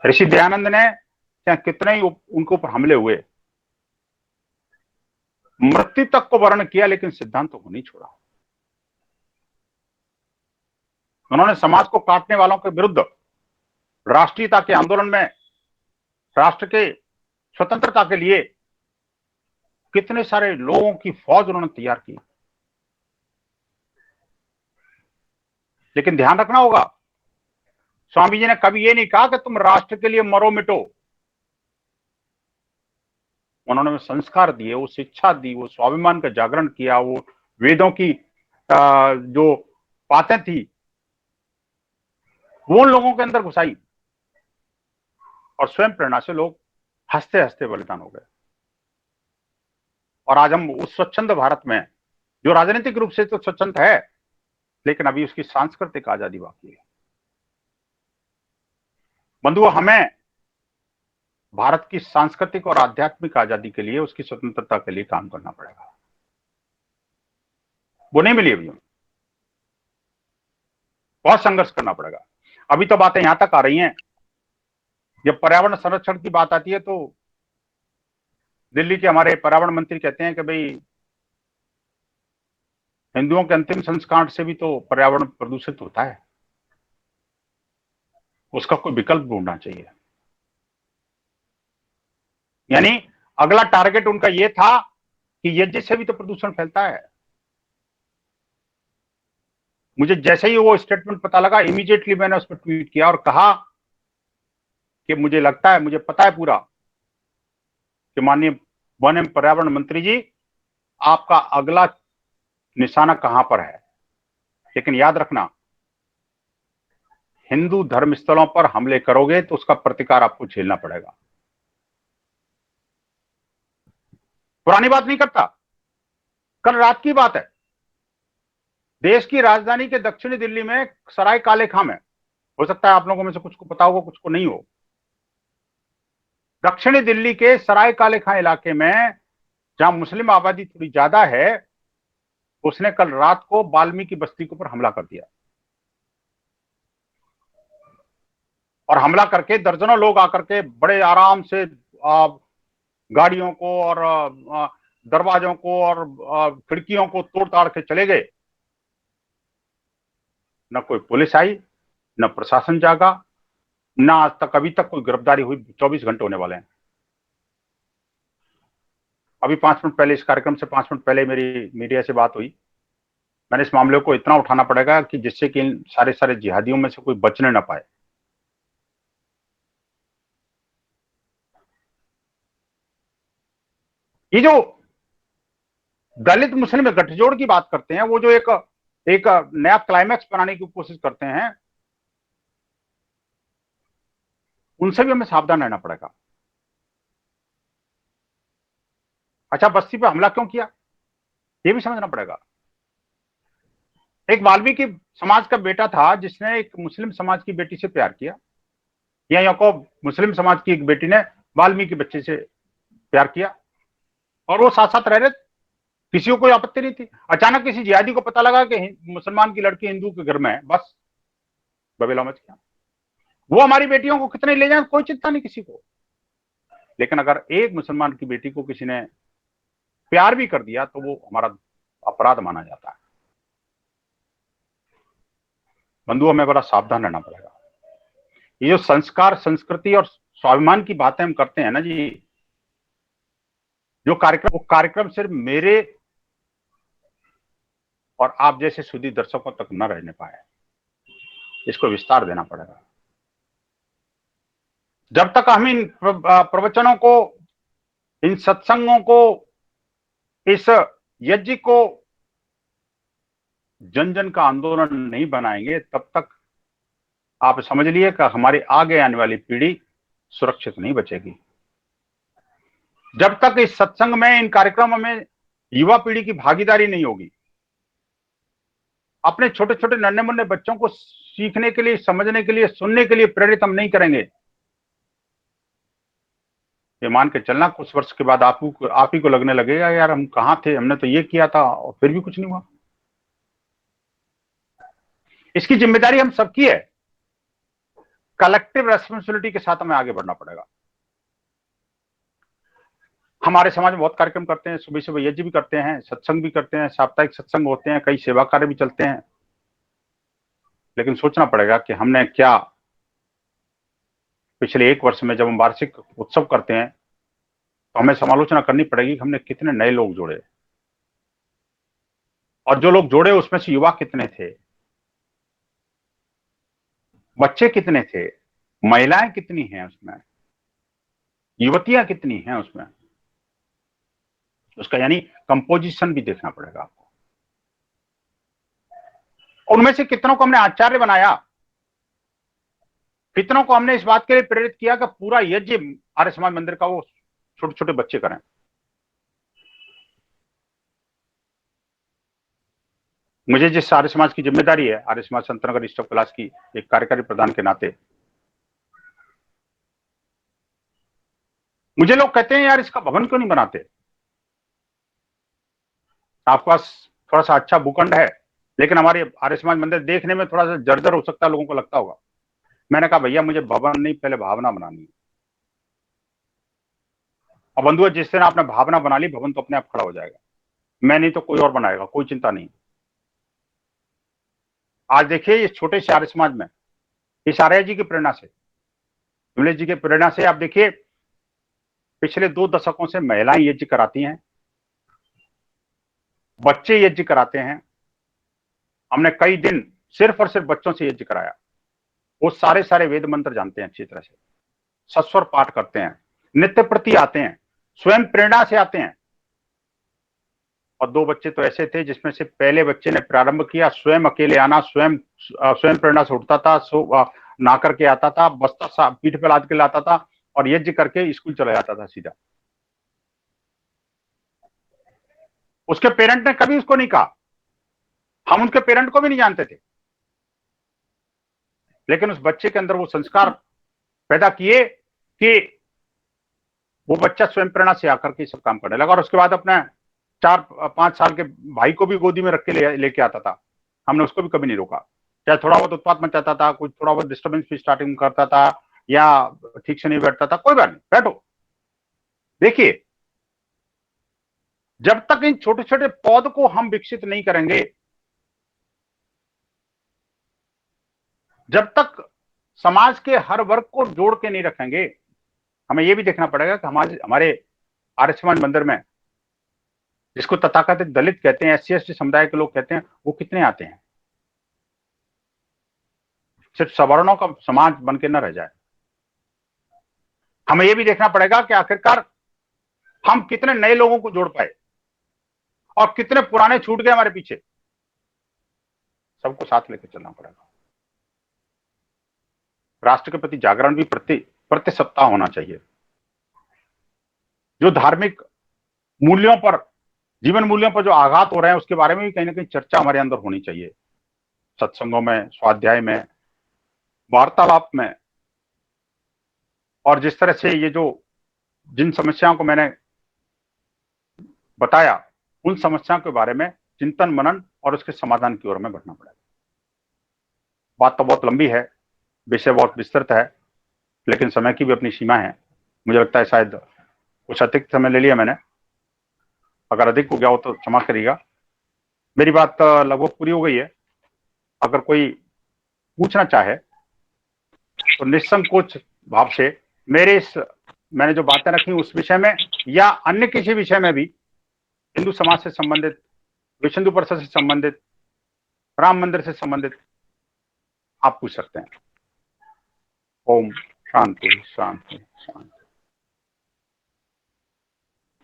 A: ऋषि दयानंद ने क्या कितने ही उनके ऊपर हमले हुए, मृत्यु तक को वर्ण किया, लेकिन सिद्धांतों को नहीं छोड़ा। उन्होंने समाज को काटने वालों के विरुद्ध राष्ट्रीयता के आंदोलन में, राष्ट्र के स्वतंत्रता के लिए कितने सारे लोगों की फौज उन्होंने तैयार की। लेकिन ध्यान रखना होगा, स्वामी जी ने कभी ये नहीं कहा कि तुम राष्ट्र के लिए मरो मिटो। उन्होंने संस्कार दिए, वो शिक्षा दी, वो स्वाभिमान का जागरण किया, वो वेदों की जो बातें थी वो उन लोगों के अंदर घुसाई, और स्वयं प्रेरणा से लोग हंसते हंसते बलिदान हो गए। और आज हम उस स्वच्छंद भारत में, जो राजनीतिक रूप से तो स्वच्छंद है, लेकिन अभी उसकी सांस्कृतिक आजादी बाकी है। बंधुओं, हमें भारत की सांस्कृतिक और आध्यात्मिक आजादी के लिए, उसकी स्वतंत्रता के लिए काम करना पड़ेगा। वो नहीं मिली अभी, बहुत संघर्ष करना पड़ेगा। अभी तो बातें यहां तक आ रही हैं, जब पर्यावरण संरक्षण की बात आती है तो दिल्ली के हमारे पर्यावरण मंत्री कहते हैं कि भाई हिंदुओं के अंतिम संस्कार से भी तो पर्यावरण प्रदूषित होता है, उसका कोई विकल्प ढूंढना चाहिए। यानी अगला टारगेट उनका यह था कि यज्ञ से भी तो प्रदूषण फैलता है। मुझे जैसे ही वो स्टेटमेंट पता लगा, इमीडिएटली मैंने उस पर ट्वीट किया और कहा कि मुझे लगता है, मुझे पता है पूरा कि माननीय वन एवं पर्यावरण मंत्री जी, आपका अगला निशाना कहां पर है। लेकिन याद रखना, हिंदू धर्म स्थलों पर हमले करोगे तो उसका प्रतिकार आपको झेलना पड़ेगा। पुरानी बात नहीं करता, कल रात की बात है। देश की राजधानी के दक्षिणी दिल्ली में सराय काले खां में, हो सकता है आप लोगों में से कुछ को पता होगा, कुछ को नहीं हो। दक्षिणी दिल्ली के सराय काले खां इलाके में, जहां मुस्लिम आबादी थोड़ी ज्यादा है, उसने कल रात को वाल्मीकि बस्ती के ऊपर हमला कर दिया। और हमला करके दर्जनों लोग आकर के बड़े आराम से गाड़ियों को और दरवाजों को और खिड़कियों को तोड़ ताड़ के चले गए। न कोई पुलिस आई, न प्रशासन जागा, न आज तक, अभी तक कोई गिरफ्तारी हुई। 24 घंटे होने वाले हैं। अभी 5 मिनट पहले, इस कार्यक्रम से 5 मिनट पहले मेरी मीडिया से बात हुई। मैंने इस मामले को इतना उठाना पड़ेगा कि जिससे कि इन सारे सारे जिहादियों में से कोई बचने ना पाए। ये जो दलित मुस्लिम गठजोड़ की बात करते हैं, वो जो एक एक नया क्लाइमैक्स बनाने की कोशिश करते हैं, उनसे भी हमें सावधान रहना पड़ेगा। अच्छा, बस्ती पे हमला क्यों किया, ये भी समझना पड़ेगा। एक वाल्मीकि समाज का बेटा था जिसने एक मुस्लिम समाज की बेटी से प्यार किया, या को मुस्लिम समाज की एक बेटी ने वाल्मीकि बच्चे से प्यार किया, और वो साथ साथ रह रहे, किसी को कोई आपत्ति नहीं थी। अचानक किसी जिहादी को पता लगा कि मुसलमान की लड़की हिंदू के घर में है, बस बबेला मच गया। वो हमारी बेटियों को कितने ले जाए, कोई चिंता नहीं किसी को। लेकिन अगर एक मुसलमान की बेटी को किसी ने प्यार भी कर दिया तो वो हमारा अपराध माना जाता है। बंधुओं, हमें बड़ा सावधान रहना पड़ेगा। ये जो संस्कार, संस्कृति और स्वाभिमान की बातें हम करते हैं ना जी, जो कार्यक्रम, वो कार्यक्रम सिर्फ मेरे और आप जैसे सुधी दर्शकों तक न रहने पाए, इसको विस्तार देना पड़ेगा। जब तक हम इन प्रवचनों को, इन सत्संगों को, इस यज्ञ को जन जन का आंदोलन नहीं बनाएंगे, तब तक आप समझ लिए कि हमारी आगे आने वाली पीढ़ी सुरक्षित नहीं बचेगी। जब तक इस सत्संग में, इन कार्यक्रमों में युवा पीढ़ी की भागीदारी नहीं होगी, अपने छोटे छोटे नन्हे मुन्ने बच्चों को सीखने के लिए, समझने के लिए, सुनने के लिए प्रेरित हम नहीं करेंगे, ये मान के चलना कुछ वर्ष के बाद आप ही को लगने लगेगा यार हम कहां थे, हमने तो ये किया था और फिर भी कुछ नहीं हुआ। इसकी जिम्मेदारी हम सबकी है। कलेक्टिव रेस्पॉन्सिबिलिटी के साथ हमें आगे बढ़ना पड़ेगा। हमारे समाज में बहुत कार्यक्रम करते हैं, सुबह सुबह यज्ञ भी करते हैं, सत्संग भी करते हैं, साप्ताहिक सत्संग होते हैं, कई सेवा कार्य भी चलते हैं। लेकिन सोचना पड़ेगा कि हमने क्या पिछले एक वर्ष में, जब हम वार्षिक उत्सव करते हैं तो हमें समालोचना करनी पड़ेगी कि हमने कितने नए लोग जोड़े, और जो लोग जोड़े उसमें से युवा कितने थे, बच्चे कितने थे, महिलाएं कितनी हैं उसमें, युवतियां कितनी हैं उसमें। उसका यानी कंपोजिशन भी देखना पड़ेगा आपको। उनमें से कितनों को हमने आचार्य बनाया, कितनों को हमने इस बात के लिए प्रेरित किया कि पूरा यज्ञ आर्य समाज मंदिर का वो छोटे छोटे बच्चे करें। मुझे जिस आर्य समाज की जिम्मेदारी है, आर्य समाज संतनगर ईस्ट ऑफ कैलाश की एक कार्यकारी प्रधान के नाते, मुझे लोग कहते हैं यार इसका भवन क्यों नहीं बनाते, आपके पास थोड़ा सा अच्छा भूखंड है, लेकिन हमारे आर्य समाज मंदिर देखने में थोड़ा सा जर्जर हो सकता है, लोगों को लगता होगा। मैंने कहा भैया मुझे भवन नहीं, पहले भावना बनानी है। और बंधुओं, जिस दिन आपने भावना बना ली, भवन तो अपने आप खड़ा हो जाएगा। मैं नहीं तो कोई और बनाएगा, कोई चिंता नहीं। आज देखिए इस छोटे से आर्य समाज में, इस आर्य जी की प्रेरणा से, विमलेश जी की प्रेरणा से, आप देखिए पिछले 2 दशकों से महिलाएं यज्ञ कराती हैं, बच्चे यज्ञ कराते हैं। हमने कई दिन सिर्फ और सिर्फ बच्चों से यज्ञ कराया। वो सारे सारे वेद मंत्र जानते हैं अच्छी तरह से, सस्वर पाठ करते हैं, नित्य प्रति आते हैं, स्वयं प्रेरणा से आते हैं। और 2 बच्चे तो ऐसे थे जिसमें से पहले बच्चे ने प्रारंभ किया स्वयं अकेले आना, स्वयं प्रेरणा से उठता था, नहा करके आता था, बस्ता पीठ पे लाद के लाता था और यज्ञ करके स्कूल चला जाता था सीधा। उसके पेरेंट ने कभी उसको नहीं कहा, हम उनके पेरेंट को भी नहीं जानते थे, लेकिन उस बच्चे के अंदर वो संस्कार पैदा किए कि वो बच्चा स्वयं प्रेरणा से आकर के सब काम करने लगा। और उसके बाद अपने 4-5 साल के भाई को भी गोदी में रख के लेके आता था। हमने उसको भी कभी नहीं रोका, चाहे थोड़ा बहुत उत्पात मचाता था, कुछ थोड़ा बहुत डिस्टर्बेंस भी स्टार्टिंग करता था, या ठीक से नहीं बैठता था, कोई बात नहीं, बैठो। देखिए जब तक इन छोटे छोटे पौध को हम विकसित नहीं करेंगे, जब तक समाज के हर वर्ग को जोड़ के नहीं रखेंगे, हमें यह भी देखना पड़ेगा कि हमारे आर्य समाज मंदिर में, जिसको तथाकथित दलित कहते हैं, SC ST समुदाय के लोग कहते हैं, वो कितने आते हैं। सिर्फ सवर्णों का समाज बन के न रह जाए। हमें यह भी देखना पड़ेगा कि आखिरकार हम कितने नए लोगों को जोड़ पाए और कितने पुराने छूट गए हमारे पीछे। सबको साथ लेकर चलना पड़ेगा। राष्ट्र के प्रति जागरण भी प्रति सप्ताह होना चाहिए। जो धार्मिक मूल्यों पर, जीवन मूल्यों पर जो आघात हो रहे हैं, उसके बारे में भी कहीं ना कहीं चर्चा हमारे अंदर होनी चाहिए। सत्संगों में, स्वाध्याय में, वार्तालाप में। और जिस तरह से ये जो जिन समस्याओं को मैंने बताया, उन समस्याओं के बारे में चिंतन मनन और उसके समाधान की ओर में बढ़ना पड़ेगा। बात तो बहुत लंबी है, विषय बहुत विस्तृत है, लेकिन समय की भी अपनी सीमा है। मुझे लगता है शायद कुछ अतिरिक्त समय ले लिया मैंने, अगर अधिक हो गया हो तो क्षमा करिएगा। मेरी बात लगभग पूरी हो गई है। अगर कोई पूछना चाहे तो निसंकोच भाव से मैंने जो बातें रखी उस विषय में या अन्य किसी विषय में भी, हिंदू समाज से संबंधित, विश्व हिंदू परिषद से संबंधित, राम मंदिर से संबंधित, आप पूछ सकते हैं। ओम शांति शांति शांति।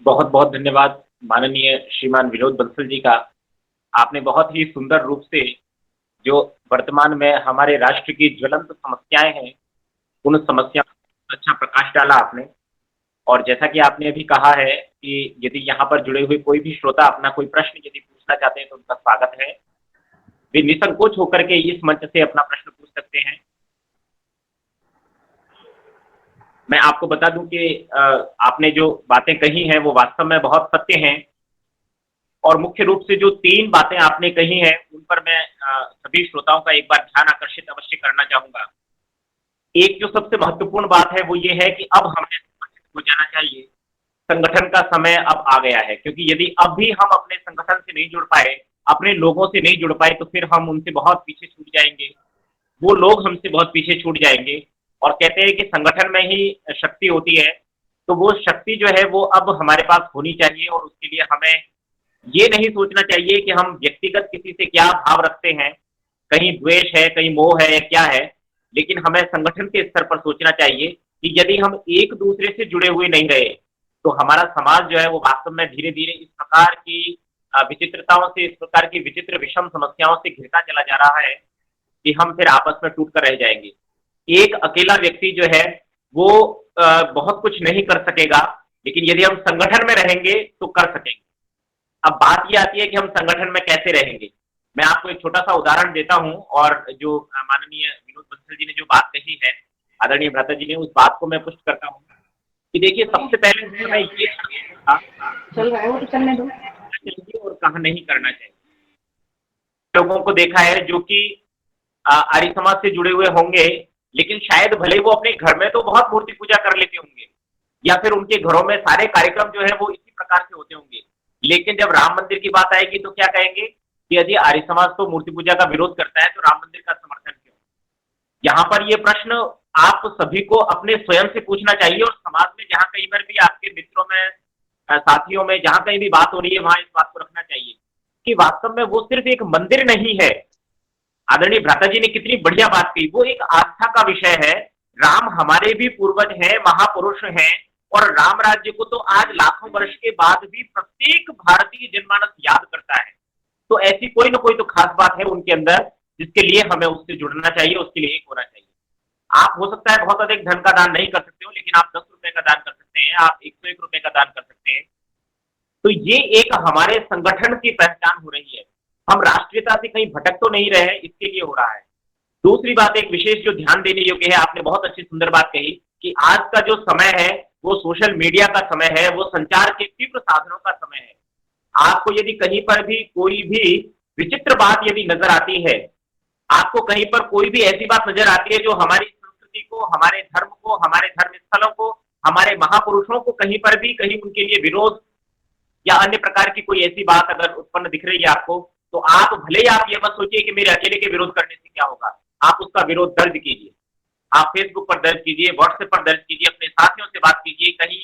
B: बहुत बहुत धन्यवाद माननीय श्रीमान विनोद बंसल जी का आपने बहुत ही सुंदर रूप से जो वर्तमान में हमारे राष्ट्र की ज्वलंत समस्याएँ हैं, उन समस्याओं पर अच्छा प्रकाश डाला आपने। और जैसा कि आपने अभी कहा है कि यदि यहाँ पर जुड़े हुए कोई भी श्रोता अपना कोई प्रश्न यदि पूछना चाहते हैं तो उनका स्वागत है। वे निसंकोच होकर के इस मंच से अपना प्रश्न पूछ सकते हैं। मैं आपको बता दूँ कि आपने जो बातें कही हैं वो वास्तव में बहुत सत्य हैं। और मुख्य रूप से जो 3 बातें आपने कही हैं, उन पर मैं सभी श्रोताओं का एक बार ध्यान आकर्षित अवश्य करना चाहूँगा। एक जो सबसे महत्वपूर्ण बात है वो ये है कि अब हमें संगठित हो जाना चाहिए। संगठन का समय अब आ गया है क्योंकि यदि अब भी हम अपने संगठन से नहीं जुड़ पाए, अपने लोगों से नहीं जुड़ पाए तो फिर हम उनसे बहुत पीछे छूट जाएँगे। वो लोग हमसे बहुत पीछे छूट जाएँगे और कहते हैं कि संगठन में ही शक्ति होती है। तो वो शक्ति जो है वो अब हमारे पास होनी चाहिए और उसके लिए हमें ये नहीं सोचना चाहिए कि हम व्यक्तिगत किसी से क्या भाव रखते हैं, कहीं द्वेष है, कहीं मोह है या क्या है, लेकिन हमें संगठन के स्तर पर सोचना चाहिए कि यदि हम एक-दूसरे से जुड़े हुए नहीं रहे, तो हमारा समाज जो है वो वास्तव में धीरे-धीरे इस प्रकार की विचित्रताओं से, इस प्रकार की विचित्र विषम समस्याओं से घिरता चला जा रहा है कि हम फिर आपस में टूट कर रह जाएँगे। एक अकेला व्यक्ति जो है वो बहुत कुछ नहीं कर सकेगा, लेकिन यदि हम संगठन में रहेंगे तो कर सकेंगे। अब बात ये आती है कि हम संगठन में कैसे रहेंगे? मैं आपको एक छोटा-सा उदाहरण देता हूँ और जो माननीय विनोद बंसल जी ने जो बात कही है, आदरणीय भ्राता जी ने उस बात को मैं पुष्ट करता हूँ, कि देखिए सबसे पहले हमें ये था
C: चल रहा है वो तो चलने दो।
B: चाहिए और कहाँ नहीं करना चाहिए। लोगों को देखा है जो कि आर्य समाज से जुड़े हुए होंगे, लेकिन शायद भले वो अपने घर में तो बहुत मूर्ति पूजा कर लेते होंगे या फिर उनके घरों में सारे कार्यक्रम जो है वो इसी प्रकार से होते होंगे। लेकिन जब राम मंदिर की बात आएगी तो क्या कहेंगे कि यदि आर्य समाज तो मूर्ति पूजा का विरोध करता है तो राम मंदिर का समर्थन क्यों? यहाँ पर ये प्रश्न आप सभी को अपने स्वयं से पूछना चाहिए और समाज में जहाँ कहीं पर भी आपके मित्रों में साथियों में जहाँ कहीं भी बात हो रही है वहां इस बात को रखना चाहिए कि वास्तव में वो सिर्फ एक मंदिर नहीं है। आदरणीय भ्राता जी ने कितनी बढ़िया बात की, वो एक आस्था का विषय है। राम हमारे भी पूर्वज हैं, महापुरुष हैं और राम राज्य को तो आज लाखों वर्ष के बाद भी प्रत्येक भारतीय जनमानस याद करता है। तो ऐसी कोई ना कोई तो खास बात है उनके अंदर जिसके लिए हमें उससे जुड़ना चाहिए, उसके लिए एक होना चाहिए। आप हो सकता है बहुत अधिक धन का दान नहीं कर सकते हो, लेकिन आप 10 रुपए का दान कर सकते हैं, आप 101 रुपए का दान कर सकते हैं। तो ये एक हमारे संगठन की पहचान हो रही है। हम राष्ट्रीयता से कहीं भटक तो नहीं रहे हैं, इसके लिए हो रहा है। दूसरी बात एक विशेष जो ध्यान देने योग्य है, आपने बहुत अच्छी सुंदर बात कही कि आज का जो समय है वो सोशल मीडिया का समय है, वो संचार के तीव्र साधनों का समय है। आपको यदि कहीं पर भी कोई भी विचित्र बात यदि नजर आती है, आपको कहीं पर कोई भी ऐसी बात नजर आती है जो हमारी संस्कृति को, हमारे धर्म को, हमारे धर्म स्थलों को, हमारे महापुरुषों को कहीं पर भी कहीं उनके लिए विरोध या अन्य प्रकार की कोई ऐसी बात अगर उत्पन्न दिख रही है आपको, तो आप भले ही आप ये मत सोचिए कि मेरे अकेले के विरोध करने से क्या होगा। आप उसका विरोध दर्ज कीजिए, आप फेसबुक पर दर्ज कीजिए, व्हाट्सएप पर दर्ज कीजिए, अपने साथियों से बात कीजिए, कहीं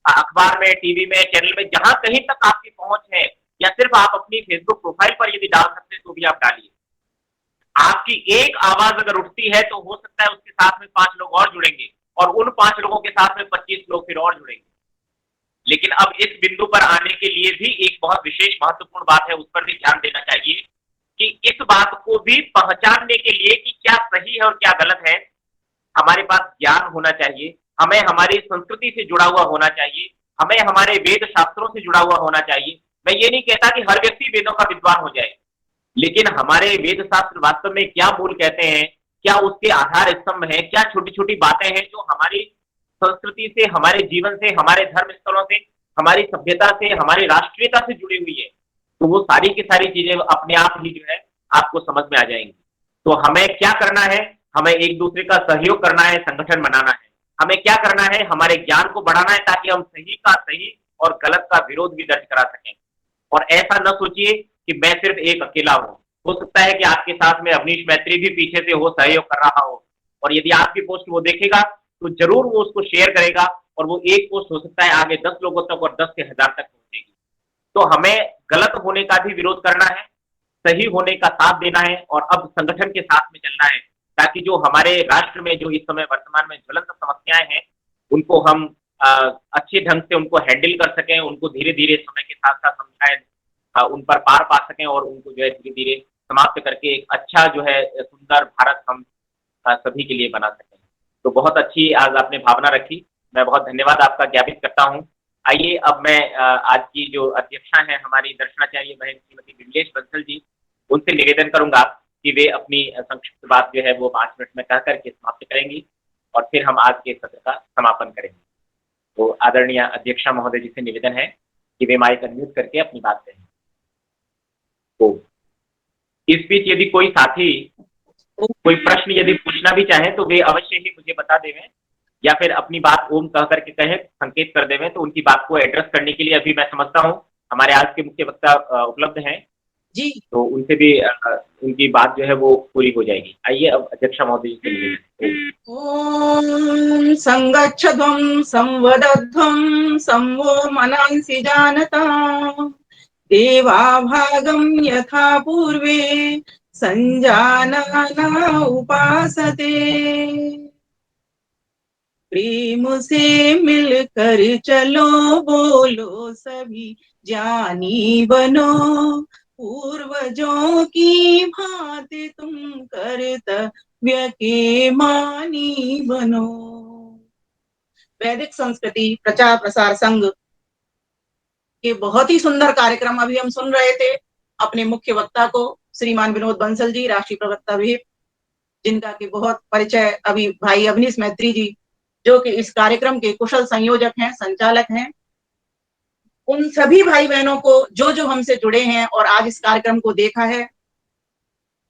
B: अखबार में, टीवी में, चैनल में, जहां कहीं तक आपकी पहुंच है, या सिर्फ आप अपनी फेसबुक प्रोफाइल पर यदि डाल सकते हैं तो भी आप डालिए। आपकी एक आवाज अगर उठती है तो हो सकता है उसके साथ में 5 लोग और जुड़ेंगे और उन 5 लोगों के साथ में 25 लोग फिर और जुड़ेंगे। लेकिन अब इस बिंदु पर आने के लिए भी एक बहुत विशेष महत्वपूर्ण बात है, उस पर भी ध्यान देना चाहिए कि इस बात को भी पहचानने के लिए कि क्या सही है और क्या गलत है, हमारे पास ज्ञान होना चाहिए, हमें हमारी संस्कृति से जुड़ा हुआ होना चाहिए, हमें हमारे वेद शास्त्रों से जुड़ा हुआ होना चाहिए। मैं ये नहीं कहता कि हर व्यक्ति वेदों का विद्वान हो जाए, लेकिन हमारे वेद शास्त्र वास्तव में क्या मूल कहते हैं, क्या उसके आधार स्तंभ हैं, क्या छोटी-छोटी बातें हैं जो हमारी संस्कृति से, हमारे जीवन से, हमारे धर्म स्थलों से, हमारी सभ्यता से, हमारी राष्ट्रीयता से जुड़ी हुई है। तो वो सारी की सारी चीजें अपने आप ही जो है आपको समझ में आ जाएंगी। तो हमें क्या करना है, हमें एक दूसरे का सहयोग करना है, संगठन बनाना है। हमें क्या करना है, हमारे ज्ञान को बढ़ाना है ताकि हम सही का सही और गलत का विरोध भी दर्ज करा सकें। और ऐसा न सोचिए कि मैं सिर्फ एक अकेला हूँ। हो सकता है कि आपके साथ में अवनीश मैत्री भी पीछे से हो, सहयोग कर रहा हो, और यदि आपकी पोस्ट वो देखेगा तो जरूर वो उसको शेयर करेगा और वो एक पोस्ट हो सकता है आगे 10 लोगों तक और 10 से 1000 तक पहुंचेगी। तो हमें गलत होने का भी विरोध करना है, सही होने का साथ देना है और अब संगठन के साथ में चलना है ताकि जो हमारे राष्ट्र में जो इस समय वर्तमान में ज्वलंत समस्याएं हैं उनको हम अच्छे ढंग से उनको हैंडल कर सकें, उनको धीरे धीरे समय के साथ साथ समझाएं उन पर पार पा सकें और उनको जो है धीरे-धीरे समाप्त करके एक अच्छा जो है सुंदर भारत हम सभी के लिए बना सकें। तो बहुत अच्छी आज आपने भावना रखी, मैं बहुत धन्यवाद आपका ज्ञापित करता हूँ। आइए अब मैं आज की जो अध्यक्षा हैं हमारी दर्शनाचार्य बहन श्रीमती विमलेश बंसल जी, उनसे निवेदन करूँगा कि वे अपनी संक्षिप्त बात जो है वो 5 मिनट में कह कर के समाप्त करेंगी और फिर हम आज के सत्र का समापन करेंगे। तो आदरणीय अध्यक्षा महोदय जी से निवेदन है कि वे माइक अनम्यूट करके अपनी बात कहें। तो इस बीच यदि कोई साथी कोई प्रश्न यदि पूछना भी चाहे तो वे अवश्य ही मुझे बता देवें या फिर अपनी बात ओम कह करके कहें, संकेत कर देवें, तो उनकी बात को एड्रेस करने के लिए अभी मैं समझता हूँ हमारे आज के मुख्य वक्ता उपलब्ध हैं
D: जी,
B: तो उनसे भी उनकी बात जो है वो पूरी हो जाएगी। आइए अब अध्यक्षा महोदय जी से निवेदन।
D: ओम संगच्छध्वं संवदध्वं संवो मनांसि जानता देवा भागं यथा पूर्वे संजानना उपासते। प्रेम से मिलकर चलो बोलो सभी ज्ञानी बनो पूर्वजों की भांति तुम कर्तव्य के मानी बनो। वैदिक संस्कृति प्रचार प्रसार संघ के बहुत ही सुंदर कार्यक्रम अभी हम सुन रहे थे। अपने मुख्य वक्ता को श्रीमान विनोद बंसल जी, राष्ट्रीय प्रवक्ता भी, जिनका की बहुत परिचय अभी भाई अवनीश मैत्री जी जो कि इस कार्यक्रम के कुशल संयोजक हैं, संचालक हैं। उन सभी भाई बहनों को जो हमसे जुड़े हैं और आज इस कार्यक्रम को देखा है,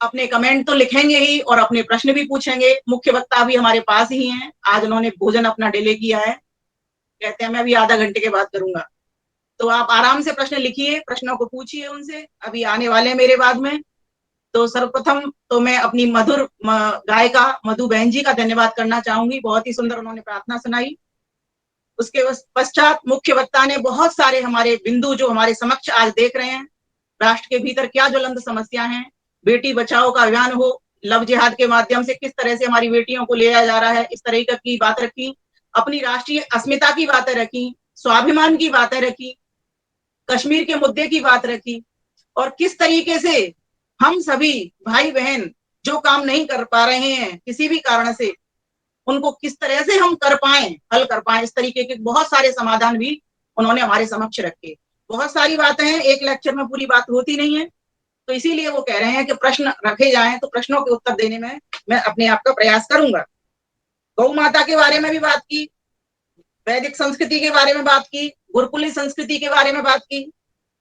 D: अपने कमेंट तो लिखेंगे ही और अपने प्रश्न भी पूछेंगे। मुख्य वक्ता अभी हमारे पास ही हैं, आज उन्होंने भोजन अपना डिले किया है, कहते हैं मैं अभी आधा घंटे के बाद करूंगा। तो आप आराम से प्रश्न लिखिए, प्रश्नों को पूछिए उनसे, अभी आने वाले हैं मेरे बाद में। तो सर्वप्रथम तो मैं अपनी मधुर गायिका मधु बहन जी का धन्यवाद करना चाहूंगी, बहुत ही सुंदर उन्होंने प्रार्थना सुनाई। उसके पश्चात मुख्य वक्ता ने बहुत सारे हमारे बिंदु जो हमारे समक्ष आज देख रहे हैं, राष्ट्र के भीतर क्या ज्वलंत समस्या हैं, बेटी बचाओ का अभियान हो, लव जिहाद के माध्यम से किस तरह से हमारी बेटियों को लिया जा रहा है, इस तरह की बात रखी, अपनी राष्ट्रीय अस्मिता की बातें रखी, स्वाभिमान की बातें रखी, कश्मीर के मुद्दे की बात रखी और किस तरीके से हम सभी भाई बहन जो काम नहीं कर पा रहे हैं किसी भी कारण से, उनको किस तरह से हम कर पाए, हल कर पाए, इस तरीके के बहुत सारे समाधान भी उन्होंने हमारे समक्ष रखे। बहुत सारी बातें हैं, एक लेक्चर में पूरी बात होती नहीं है, तो इसीलिए वो कह रहे हैं कि प्रश्न रखे जाएं, तो प्रश्नों के उत्तर देने में मैं अपने आप का प्रयास करूंगा। गौ माता के बारे में भी बात की, वैदिक संस्कृति के बारे में बात की, गुरुकुली संस्कृति के बारे में बात की,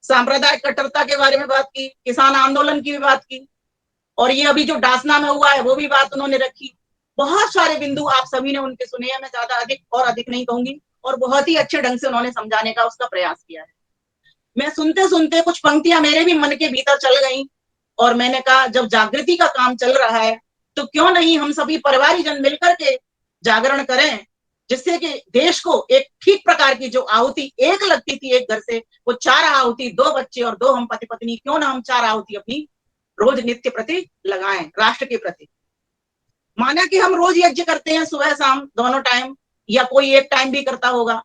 D: सांप्रदायिक कट्टरता के बारे में बात की, किसान आंदोलन की भी बात की, और ये अभी जो डासना में हुआ है वो भी बात उन्होंने रखी। बहुत सारे बिंदु आप सभी ने उनके सुने हैं, मैं ज्यादा अधिक नहीं कहूंगी, और बहुत ही अच्छे ढंग से उन्होंने समझाने का उसका प्रयास किया है। मैं सुनते सुनते कुछ पंक्तियां मेरे भी मन के भीतर चल गई और मैंने कहा जब जागृति का काम चल रहा है तो क्यों नहीं हम सभी परिवारी जन मिलकर के जागरण करें, जिससे कि देश को एक ठीक प्रकार की जो आहुति एक लगती थी एक घर से, वो 4 आहुति, 2 बच्चे और 2 हम पति पत्नी, क्यों ना हम 4 आहुति अपनी रोज नित्य प्रति लगाएं राष्ट्र के प्रति। माना कि हम रोज यज्ञ करते हैं सुबह शाम दोनों टाइम, या कोई एक टाइम भी करता होगा,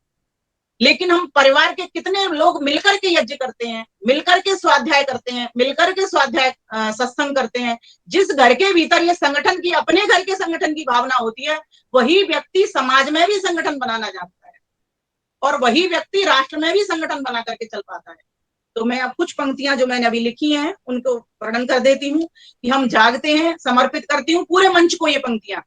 D: लेकिन हम परिवार के कितने लोग मिलकर के यज्ञ करते हैं, मिलकर के स्वाध्याय करते हैं, मिलकर के स्वाध्याय सत्संग करते हैं। जिस घर के भीतर ये संगठन की, अपने घर के संगठन की भावना होती है, वही व्यक्ति समाज में भी संगठन बनाना जानता है और वही व्यक्ति राष्ट्र में भी संगठन बना करके चल पाता है। तो मैं अब कुछ पंक्तियां जो मैंने अभी लिखी हैं उनको वर्णन कर देती हूँ कि हम जागते हैं, समर्पित करती हूँ पूरे मंच को ये पंक्तियां